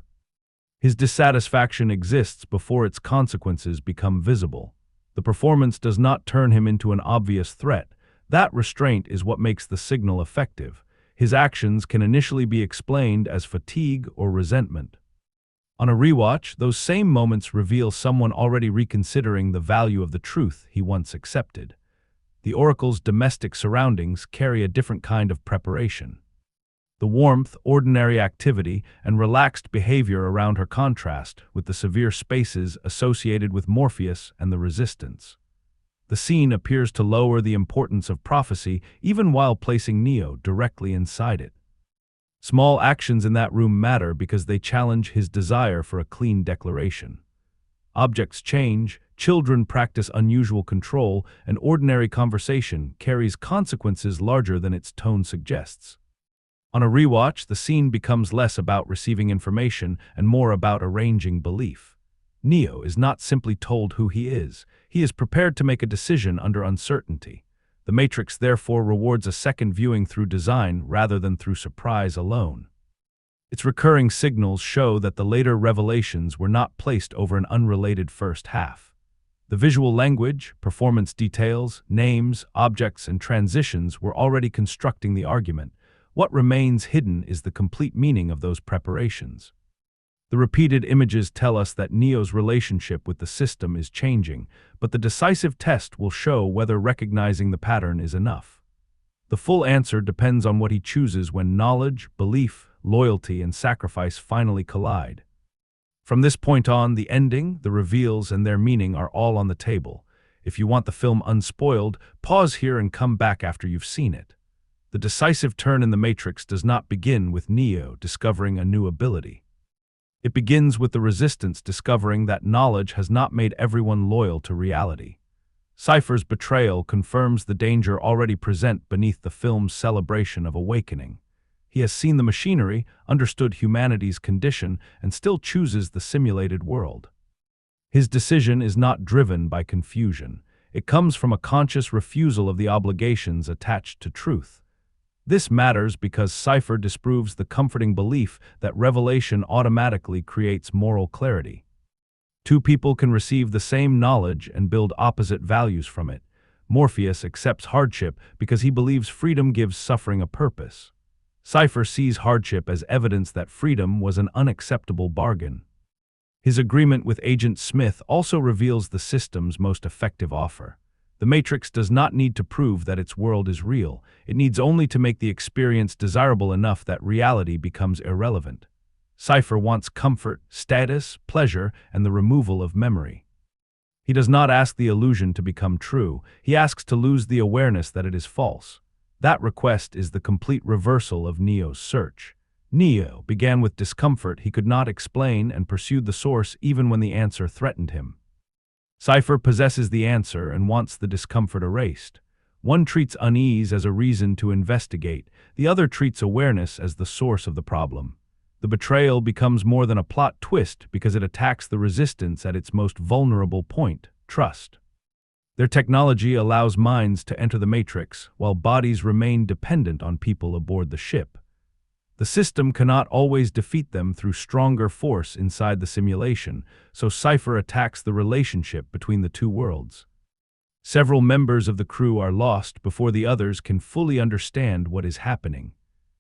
His dissatisfaction exists before its consequences become visible. The performance does not turn him into an obvious threat. That restraint is what makes the signal effective. his actions can initially be explained as fatigue or resentment. On a rewatch, those same moments reveal someone already reconsidering the value of the truth he once accepted. The Oracle's domestic surroundings carry a different kind of preparation. The warmth, ordinary activity, and relaxed behavior around her contrast with the severe spaces associated with Morpheus and the Resistance. The scene appears to lower the importance of prophecy even while placing Neo directly inside it. Small actions in that room matter because they challenge his desire for a clean declaration. Objects change, children practice unusual control, and ordinary conversation carries consequences larger than its tone suggests. On a rewatch, the scene becomes less about receiving information and more about arranging belief. Neo is not simply told who he is prepared to make a decision under uncertainty. The Matrix therefore rewards a second viewing through design rather than through surprise alone. Its recurring signals show that the later revelations were not placed over an unrelated first half. The visual language, performance details, names, objects, and transitions were already constructing the argument. What remains hidden is the complete meaning of those preparations. The repeated images tell us that Neo's relationship with the system is changing, but the decisive test will show whether recognizing the pattern is enough. The full answer depends on what he chooses when knowledge, belief, loyalty, and sacrifice finally collide. From this point on, the ending, the reveals, and their meaning are all on the table. If you want the film unspoiled, pause here and come back after you've seen it. The decisive turn in The Matrix does not begin with Neo discovering a new ability. It begins with the Resistance discovering that knowledge has not made everyone loyal to reality. Cypher's betrayal confirms the danger already present beneath the film's celebration of awakening. He has seen the machinery, understood humanity's condition, and still chooses the simulated world. His decision is not driven by confusion. It comes from a conscious refusal of the obligations attached to truth. This matters because Cypher disproves the comforting belief that revelation automatically creates moral clarity. Two people can receive the same knowledge and build opposite values from it. Morpheus accepts hardship because he believes freedom gives suffering a purpose. Cypher sees hardship as evidence that freedom was an unacceptable bargain. His agreement with Agent Smith also reveals the system's most effective offer. The Matrix does not need to prove that its world is real. It needs only to make the experience desirable enough that reality becomes irrelevant. Cypher wants comfort, status, pleasure, and the removal of memory. He does not ask the illusion to become true. He asks to lose the awareness that it is false. That request is the complete reversal of Neo's search. Neo began with discomfort he could not explain and pursued the source even when the answer threatened him. Cypher possesses the answer and wants the discomfort erased. One treats unease as a reason to investigate, the other treats awareness as the source of the problem. The betrayal becomes more than a plot twist because it attacks the Resistance at its most vulnerable point, trust. Their technology allows minds to enter the Matrix, while bodies remain dependent on people aboard the ship. The system cannot always defeat them through stronger force inside the simulation, so Cypher attacks the relationship between the two worlds. Several members of the crew are lost before the others can fully understand what is happening.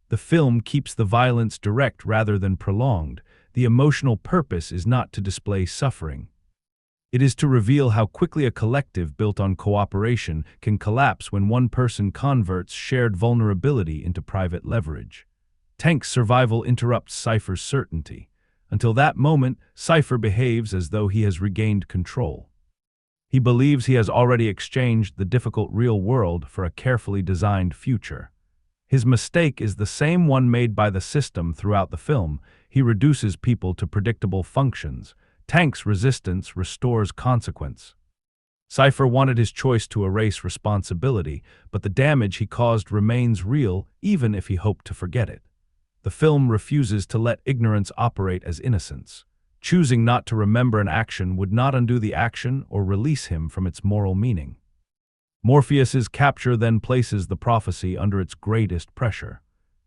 The film keeps the violence direct rather than prolonged. The emotional purpose is not to display suffering. It is to reveal how quickly a collective built on cooperation can collapse when one person converts shared vulnerability into private leverage. Tank's survival interrupts Cypher's certainty. Until that moment, Cypher behaves as though he has regained control. He believes he has already exchanged the difficult real world for a carefully designed future. His mistake is the same one made by the system throughout the film. He reduces people to predictable functions. Tank's resistance restores consequence. Cypher wanted his choice to erase responsibility, but the damage he caused remains real even if he hoped to forget it. The film refuses to let ignorance operate as innocence. Choosing not to remember an action would not undo the action or release him from its moral meaning. Morpheus's capture then places the prophecy under its greatest pressure.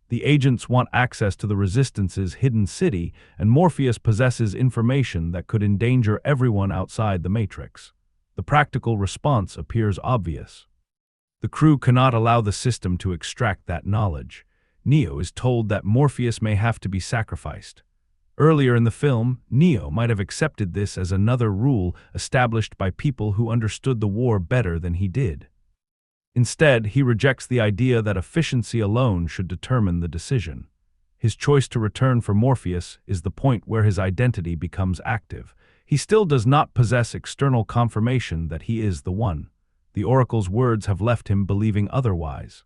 The agents want access to the Resistance's hidden city, and Morpheus possesses information that could endanger everyone outside the Matrix. The practical response appears obvious. The crew cannot allow the system to extract that knowledge. Neo is told that Morpheus may have to be sacrificed. Earlier in the film, Neo might have accepted this as another rule established by people who understood the war better than he did. Instead, he rejects the idea that efficiency alone should determine the decision. His choice to return for Morpheus is the point where his identity becomes active. He still does not possess external confirmation that he is the one. The Oracle's words have left him believing otherwise.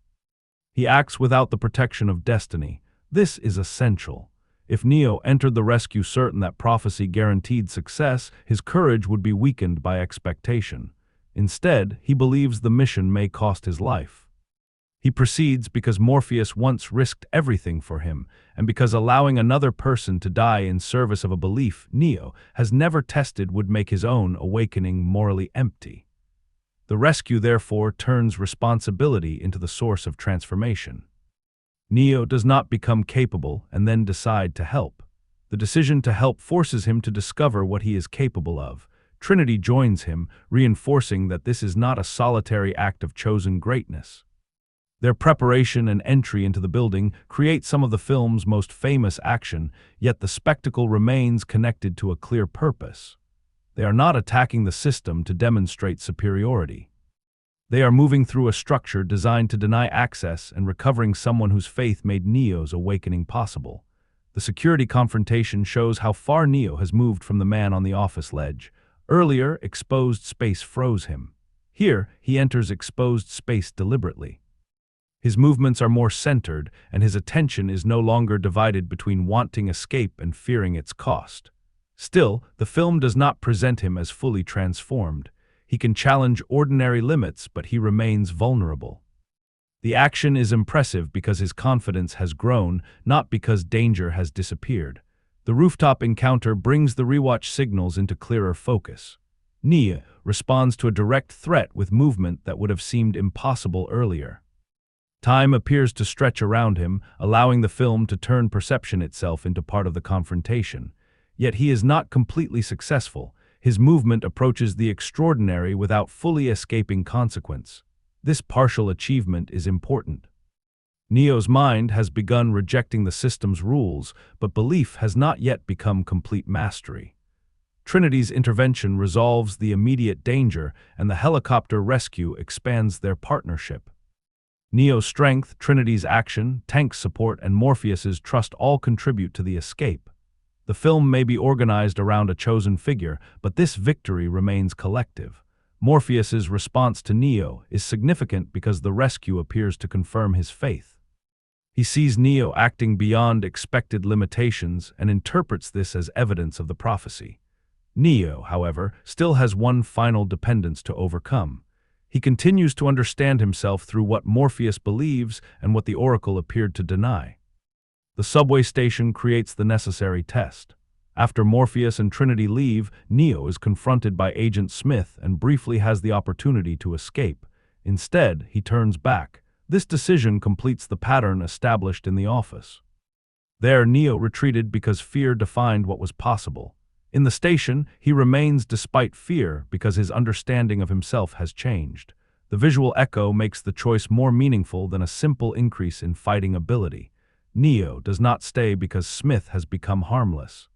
He acts without the protection of destiny. This is essential. If Neo entered the rescue certain that prophecy guaranteed success, his courage would be weakened by expectation. Instead, he believes the mission may cost his life. He proceeds because Morpheus once risked everything for him, and because allowing another person to die in service of a belief Neo has never tested would make his own awakening morally empty. The rescue, therefore, turns responsibility into the source of transformation. Neo does not become capable and then decide to help. The decision to help forces him to discover what he is capable of. Trinity joins him, reinforcing that this is not a solitary act of chosen greatness. Their preparation and entry into the building create some of the film's most famous action, yet the spectacle remains connected to a clear purpose. They are not attacking the system to demonstrate superiority. They are moving through a structure designed to deny access and recovering someone whose faith made Neo's awakening possible. The security confrontation shows how far Neo has moved from the man on the office ledge. Earlier, exposed space froze him. Here, he enters exposed space deliberately. His movements are more centered, and his attention is no longer divided between wanting escape and fearing its cost. Still, the film does not present him as fully transformed. He can challenge ordinary limits, but he remains vulnerable. The action is impressive because his confidence has grown, not because danger has disappeared. The rooftop encounter brings the rewatch signals into clearer focus. Neo responds to a direct threat with movement that would have seemed impossible earlier. Time appears to stretch around him, allowing the film to turn perception itself into part of the confrontation. Yet he is not completely successful. His movement approaches the extraordinary without fully escaping consequence. This partial achievement is important. Neo's mind has begun rejecting the system's rules, but belief has not yet become complete mastery. Trinity's intervention resolves the immediate danger, and the helicopter rescue expands their partnership. Neo's strength, Trinity's action, Tank's support, and Morpheus's trust all contribute to the escape. The film may be organized around a chosen figure, but this victory remains collective. Morpheus's response to Neo is significant because the rescue appears to confirm his faith. He sees Neo acting beyond expected limitations and interprets this as evidence of the prophecy. Neo, however, still has one final dependence to overcome. He continues to understand himself through what Morpheus believes and what the Oracle appeared to deny. The subway station creates the necessary test. After Morpheus and Trinity leave, Neo is confronted by Agent Smith and briefly has the opportunity to escape. Instead, he turns back. This decision completes the pattern established in the office. There, Neo retreated because fear defined what was possible. In the station, he remains despite fear because his understanding of himself has changed. The visual echo makes the choice more meaningful than a simple increase in fighting ability. Neo does not stay because Smith has become harmless.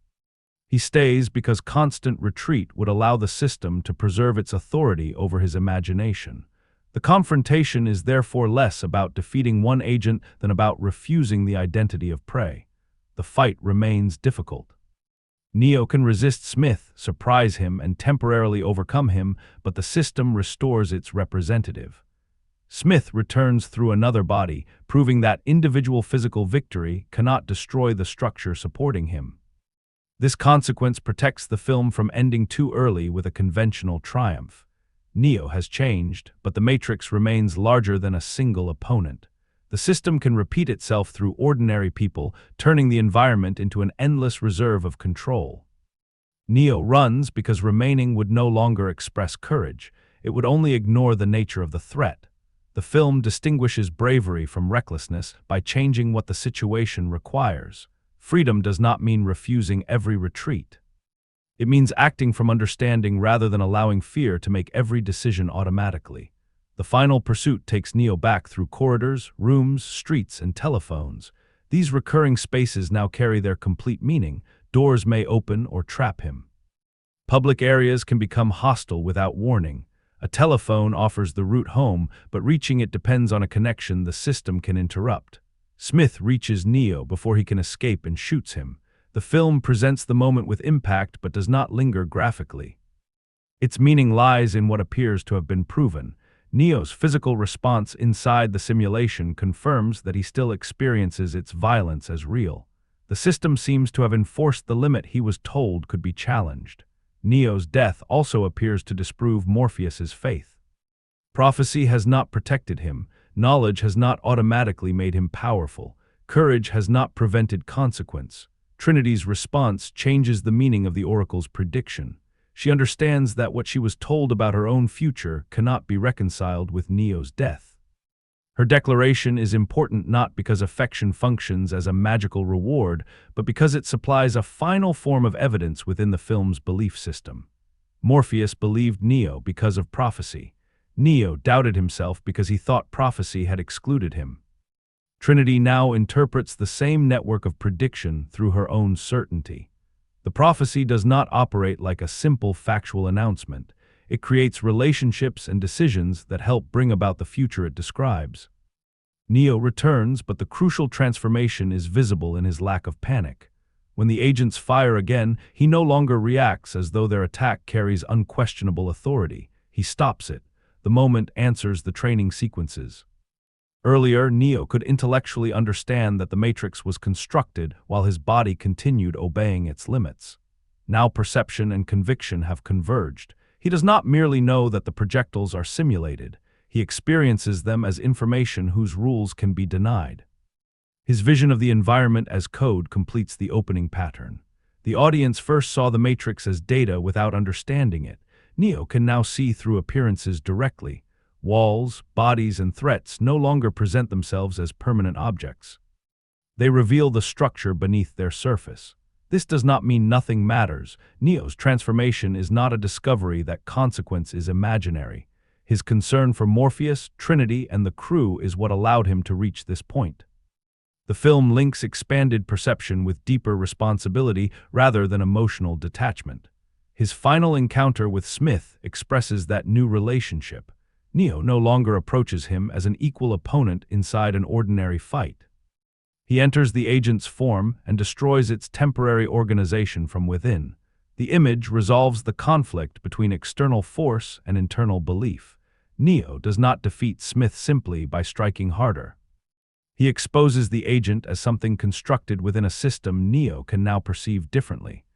He stays because constant retreat would allow the system to preserve its authority over his imagination. The confrontation is therefore less about defeating one agent than about refusing the identity of prey. The fight remains difficult. Neo can resist Smith, surprise him, and temporarily overcome him, but the system restores its representative. Smith returns through another body, proving that individual physical victory cannot destroy the structure supporting him. This consequence protects the film from ending too early with a conventional triumph. Neo has changed, but the Matrix remains larger than a single opponent. The system can repeat itself through ordinary people, turning the environment into an endless reserve of control. Neo runs because remaining would no longer express courage. It would only ignore the nature of the threat. The film distinguishes bravery from recklessness by changing what the situation requires. Freedom does not mean refusing every retreat. It means acting from understanding rather than allowing fear to make every decision automatically. The final pursuit takes Neo back through corridors, rooms, streets, and telephones. These recurring spaces now carry their complete meaning. Doors may open or trap him. Public areas can become hostile without warning. A telephone offers the route home, but reaching it depends on a connection the system can interrupt. Smith reaches Neo before he can escape and shoots him. The film presents the moment with impact but does not linger graphically. Its meaning lies in what appears to have been proven. Neo's physical response inside the simulation confirms that he still experiences its violence as real. The system seems to have enforced the limit he was told could be challenged. Neo's death also appears to disprove Morpheus's faith. Prophecy has not protected him. Knowledge has not automatically made him powerful. Courage has not prevented consequence. Trinity's response changes the meaning of the Oracle's prediction. She understands that what she was told about her own future cannot be reconciled with Neo's death. Her declaration is important not because affection functions as a magical reward, but because it supplies a final form of evidence within the film's belief system. Morpheus believed Neo because of prophecy. Neo doubted himself because he thought prophecy had excluded him. Trinity now interprets the same network of prediction through her own certainty. The prophecy does not operate like a simple factual announcement. It creates relationships and decisions that help bring about the future it describes. Neo returns, but the crucial transformation is visible in his lack of panic. When the agents fire again, he no longer reacts as though their attack carries unquestionable authority. He stops it. The moment answers the training sequences. Earlier, Neo could intellectually understand that the Matrix was constructed while his body continued obeying its limits. Now perception and conviction have converged. He does not merely know that the projectiles are simulated. He experiences them as information whose rules can be denied. His vision of the environment as code completes the opening pattern. The audience first saw the Matrix as data without understanding it. Neo can now see through appearances directly. Walls, bodies, and threats no longer present themselves as permanent objects. They reveal the structure beneath their surface. This does not mean nothing matters. Neo's transformation is not a discovery that consequence is imaginary. His concern for Morpheus, Trinity, and the crew is what allowed him to reach this point. The film links expanded perception with deeper responsibility rather than emotional detachment. His final encounter with Smith expresses that new relationship. Neo no longer approaches him as an equal opponent inside an ordinary fight. He enters the agent's form and destroys its temporary organization from within. The image resolves the conflict between external force and internal belief. Neo does not defeat Smith simply by striking harder. He exposes the agent as something constructed within a system Neo can now perceive differently.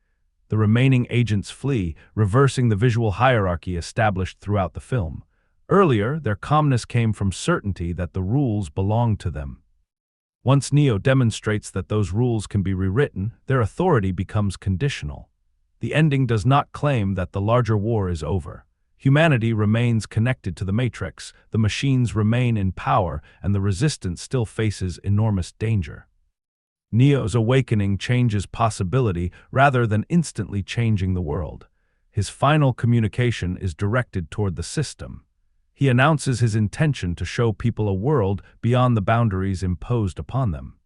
The remaining agents flee, reversing the visual hierarchy established throughout the film. Earlier, their calmness came from certainty that the rules belonged to them. Once Neo demonstrates that those rules can be rewritten, their authority becomes conditional. The ending does not claim that the larger war is over. Humanity remains connected to the Matrix, the machines remain in power, and the resistance still faces enormous danger. Neo's awakening changes possibility rather than instantly changing the world. His final communication is directed toward the system. He announces his intention to show people a world beyond the boundaries imposed upon them.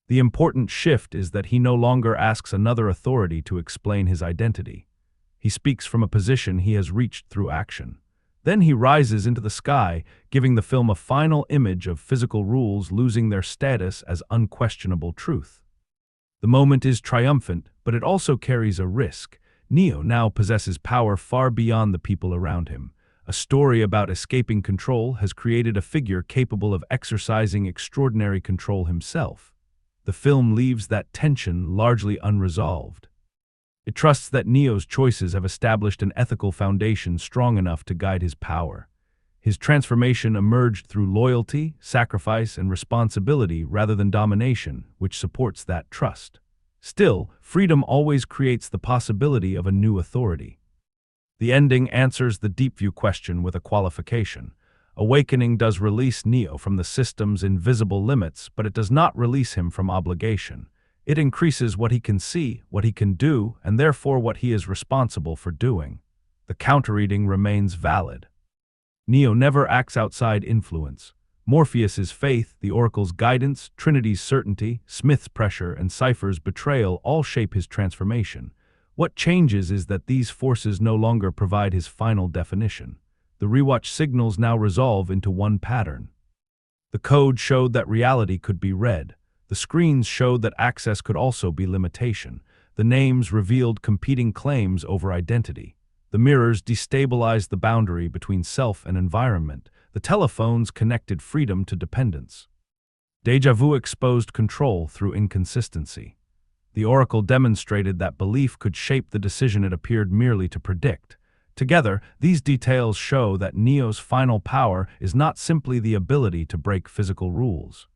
The important shift is that he no longer asks another authority to explain his identity. He speaks from a position he has reached through action. Then he rises into the sky, giving the film a final image of physical rules losing their status as unquestionable truth. The moment is triumphant, but it also carries a risk. Neo now possesses power far beyond the people around him. A story about escaping control has created a figure capable of exercising extraordinary control himself. The film leaves that tension largely unresolved. It trusts that Neo's choices have established an ethical foundation strong enough to guide his power. His transformation emerged through loyalty, sacrifice, and responsibility rather than domination, which supports that trust. Still, freedom always creates the possibility of a new authority. The ending answers the deep view question with a qualification. Awakening does release Neo from the system's invisible limits, but it does not release him from obligation. It increases what he can see, what he can do, and therefore what he is responsible for doing. The counterreading remains valid. Neo never acts outside influence. Morpheus's faith, the Oracle's guidance, Trinity's certainty, Smith's pressure, and Cypher's betrayal all shape his transformation. What changes is that these forces no longer provide his final definition. The rewatch signals now resolve into one pattern. The code showed that reality could be read. The screens showed that access could also be limitation. The names revealed competing claims over identity. The mirrors destabilized the boundary between self and environment. The telephones connected freedom to dependence. Déjà vu exposed control through inconsistency. The Oracle demonstrated that belief could shape the decision it appeared merely to predict. Together, these details show that Neo's final power is not simply the ability to break physical rules.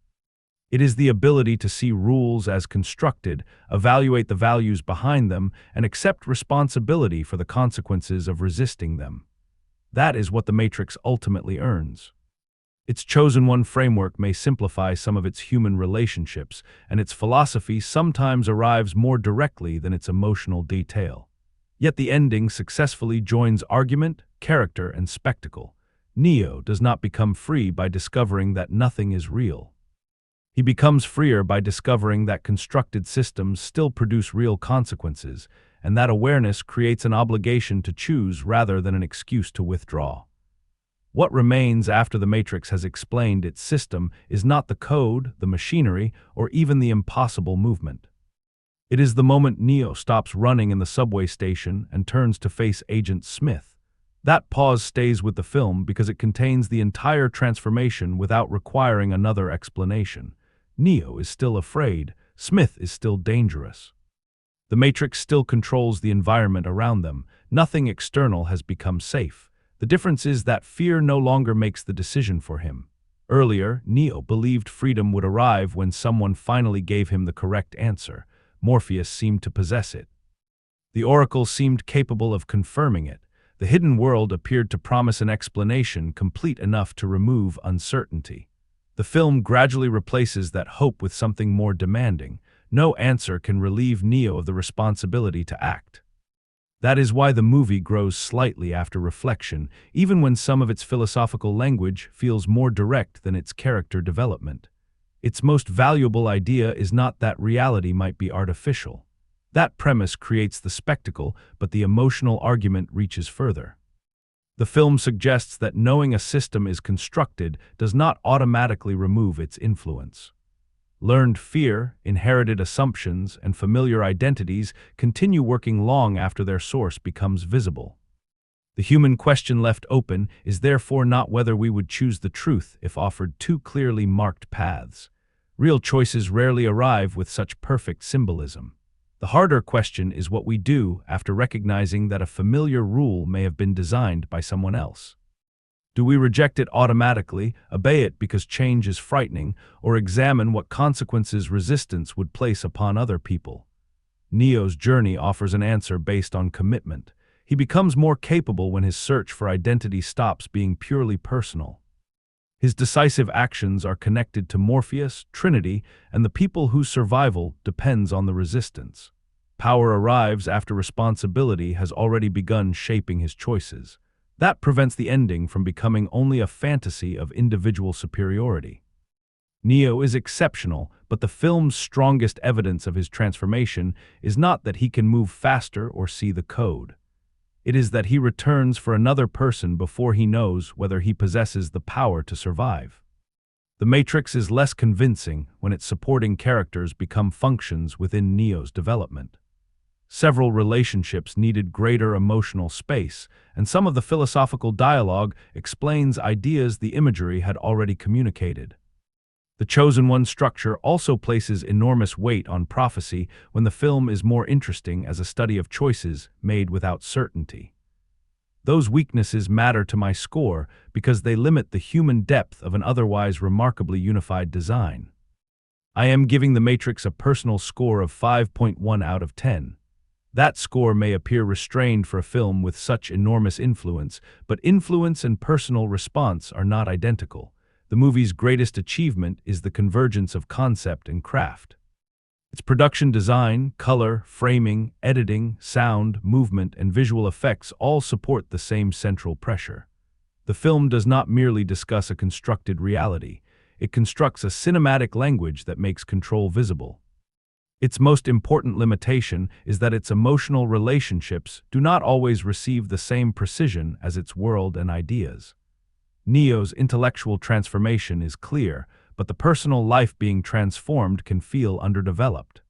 It is the ability to see rules as constructed, evaluate the values behind them, and accept responsibility for the consequences of resisting them. That is what the Matrix ultimately earns. Its chosen one framework may simplify some of its human relationships, and its philosophy sometimes arrives more directly than its emotional detail. Yet the ending successfully joins argument, character, and spectacle. Neo does not become free by discovering that nothing is real. He becomes freer by discovering that constructed systems still produce real consequences, and that awareness creates an obligation to choose rather than an excuse to withdraw. What remains after the Matrix has explained its system is not the code, the machinery, or even the impossible movement. It is the moment Neo stops running in the subway station and turns to face Agent Smith. That pause stays with the film because it contains the entire transformation without requiring another explanation. Neo is still afraid, Smith is still dangerous. The Matrix still controls the environment around them. Nothing external has become safe. The difference is that fear no longer makes the decision for him. Earlier, Neo believed freedom would arrive when someone finally gave him the correct answer. Morpheus seemed to possess it. The Oracle seemed capable of confirming it. The hidden world appeared to promise an explanation complete enough to remove uncertainty. The film gradually replaces that hope with something more demanding. No answer can relieve Neo of the responsibility to act. That is why the movie grows slightly after reflection, even when some of its philosophical language feels more direct than its character development. Its most valuable idea is not that reality might be artificial. That premise creates the spectacle, but the emotional argument reaches further. The film suggests that knowing a system is constructed does not automatically remove its influence. Learned fear, inherited assumptions, and familiar identities continue working long after their source becomes visible. The human question left open is therefore not whether we would choose the truth if offered two clearly marked paths. Real choices rarely arrive with such perfect symbolism. The harder question is what we do after recognizing that a familiar rule may have been designed by someone else. Do we reject it automatically, obey it because change is frightening, or examine what consequences resistance would place upon other people? Neo's journey offers an answer based on commitment. He becomes more capable when his search for identity stops being purely personal. His decisive actions are connected to Morpheus, Trinity, and the people whose survival depends on the resistance. Power arrives after responsibility has already begun shaping his choices. That prevents the ending from becoming only a fantasy of individual superiority. Neo is exceptional, but the film's strongest evidence of his transformation is not that he can move faster or see the code. It is that he returns for another person before he knows whether he possesses the power to survive. The Matrix is less convincing when its supporting characters become functions within Neo's development. Several relationships needed greater emotional space, and some of the philosophical dialogue explains ideas the imagery had already communicated. The chosen one structure also places enormous weight on prophecy when the film is more interesting as a study of choices made without certainty. Those weaknesses matter to my score because they limit the human depth of an otherwise remarkably unified design. I am giving The Matrix a personal score of 5.1 out of 10. That score may appear restrained for a film with such enormous influence, but influence and personal response are not identical. The movie's greatest achievement is the convergence of concept and craft. Its production design, color, framing, editing, sound, movement, and visual effects all support the same central pressure. The The film does not merely discuss a constructed reality, it constructs a cinematic language that makes control visible. Its most important limitation is that its emotional relationships do not always receive the same precision as its world and ideas. Neo's intellectual transformation is clear, but the personal life being transformed can feel underdeveloped.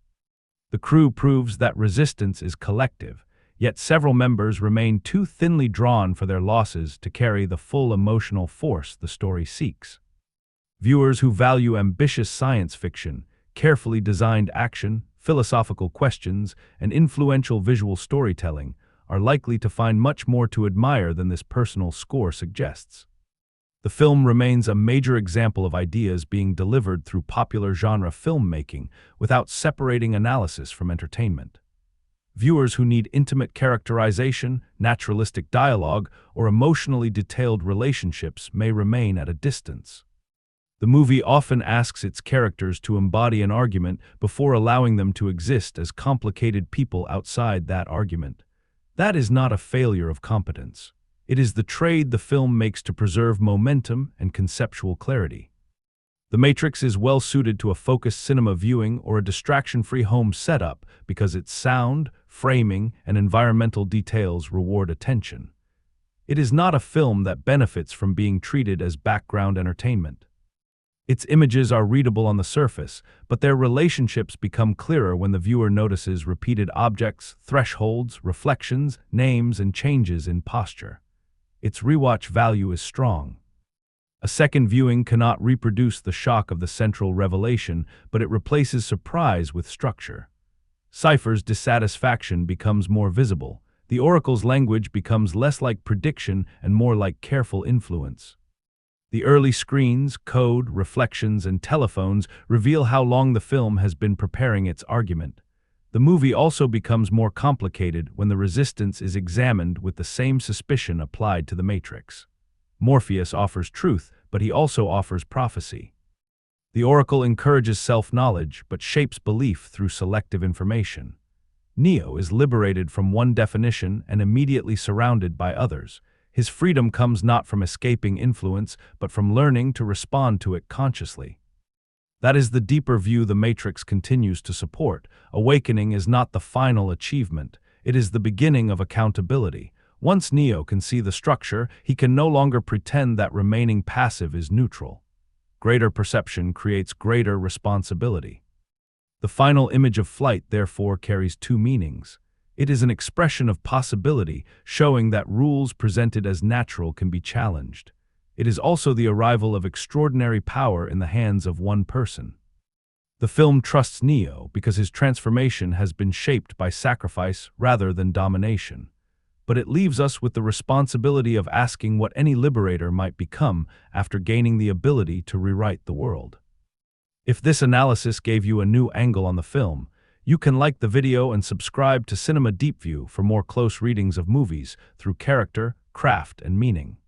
The crew proves that resistance is collective, yet several members remain too thinly drawn for their losses to carry the full emotional force the story seeks. Viewers who value ambitious science fiction, carefully designed action, philosophical questions, and influential visual storytelling are likely to find much more to admire than this personal score suggests. The film remains a major example of ideas being delivered through popular genre filmmaking without separating analysis from entertainment. Viewers who need intimate characterization, naturalistic dialogue, or emotionally detailed relationships may remain at a distance. The movie often asks its characters to embody an argument before allowing them to exist as complicated people outside that argument. That is not a failure of competence. It is the trade the film makes to preserve momentum and conceptual clarity. The Matrix is well suited to a focused cinema viewing or a distraction-free home setup because its sound, framing, and environmental details reward attention. It is not a film that benefits from being treated as background entertainment. Its images are readable on the surface, but their relationships become clearer when the viewer notices repeated objects, thresholds, reflections, names, and changes in posture. Its rewatch value is strong. A second viewing cannot reproduce the shock of the central revelation, but it replaces surprise with structure. Cypher's dissatisfaction becomes more visible. The Oracle's language becomes less like prediction and more like careful influence. The early screens, code, reflections, and telephones reveal how long the film has been preparing its argument. The movie also becomes more complicated when the resistance is examined with the same suspicion applied to the Matrix. Morpheus offers truth, but he also offers prophecy. The Oracle encourages self-knowledge, but shapes belief through selective information. Neo is liberated from one definition and immediately surrounded by others. His freedom comes not from escaping influence, but from learning to respond to it consciously. That is the deeper view the Matrix continues to support. Awakening is not the final achievement, it is the beginning of accountability. Once Neo can see the structure, he can no longer pretend that remaining passive is neutral. Greater perception creates greater responsibility. The final image of flight, therefore, carries two meanings. It is an expression of possibility, showing that rules presented as natural can be challenged. It is also the arrival of extraordinary power in the hands of one person. The film trusts Neo because his transformation has been shaped by sacrifice rather than domination. But it leaves us with the responsibility of asking what any liberator might become after gaining the ability to rewrite the world. If this analysis gave you a new angle on the film, you can like the video and subscribe to Cinema Deep View for more close readings of movies through character, craft, and meaning.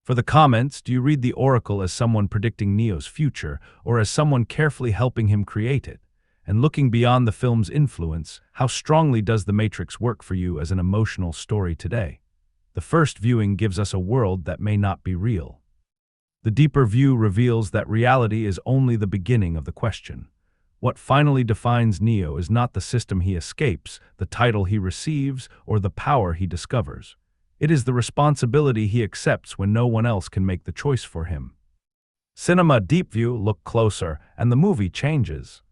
For the comments, do you read the Oracle as someone predicting Neo's future, or as someone carefully helping him create it? And looking beyond the film's influence, how strongly does The Matrix work for you as an emotional story today? The first viewing gives us a world that may not be real. The deeper view reveals that reality is only the beginning of the question. What finally defines Neo is not the system he escapes, the title he receives, or the power he discovers. It is the responsibility he accepts when no one else can make the choice for him. Cinema Deep View look closer, and the movie changes.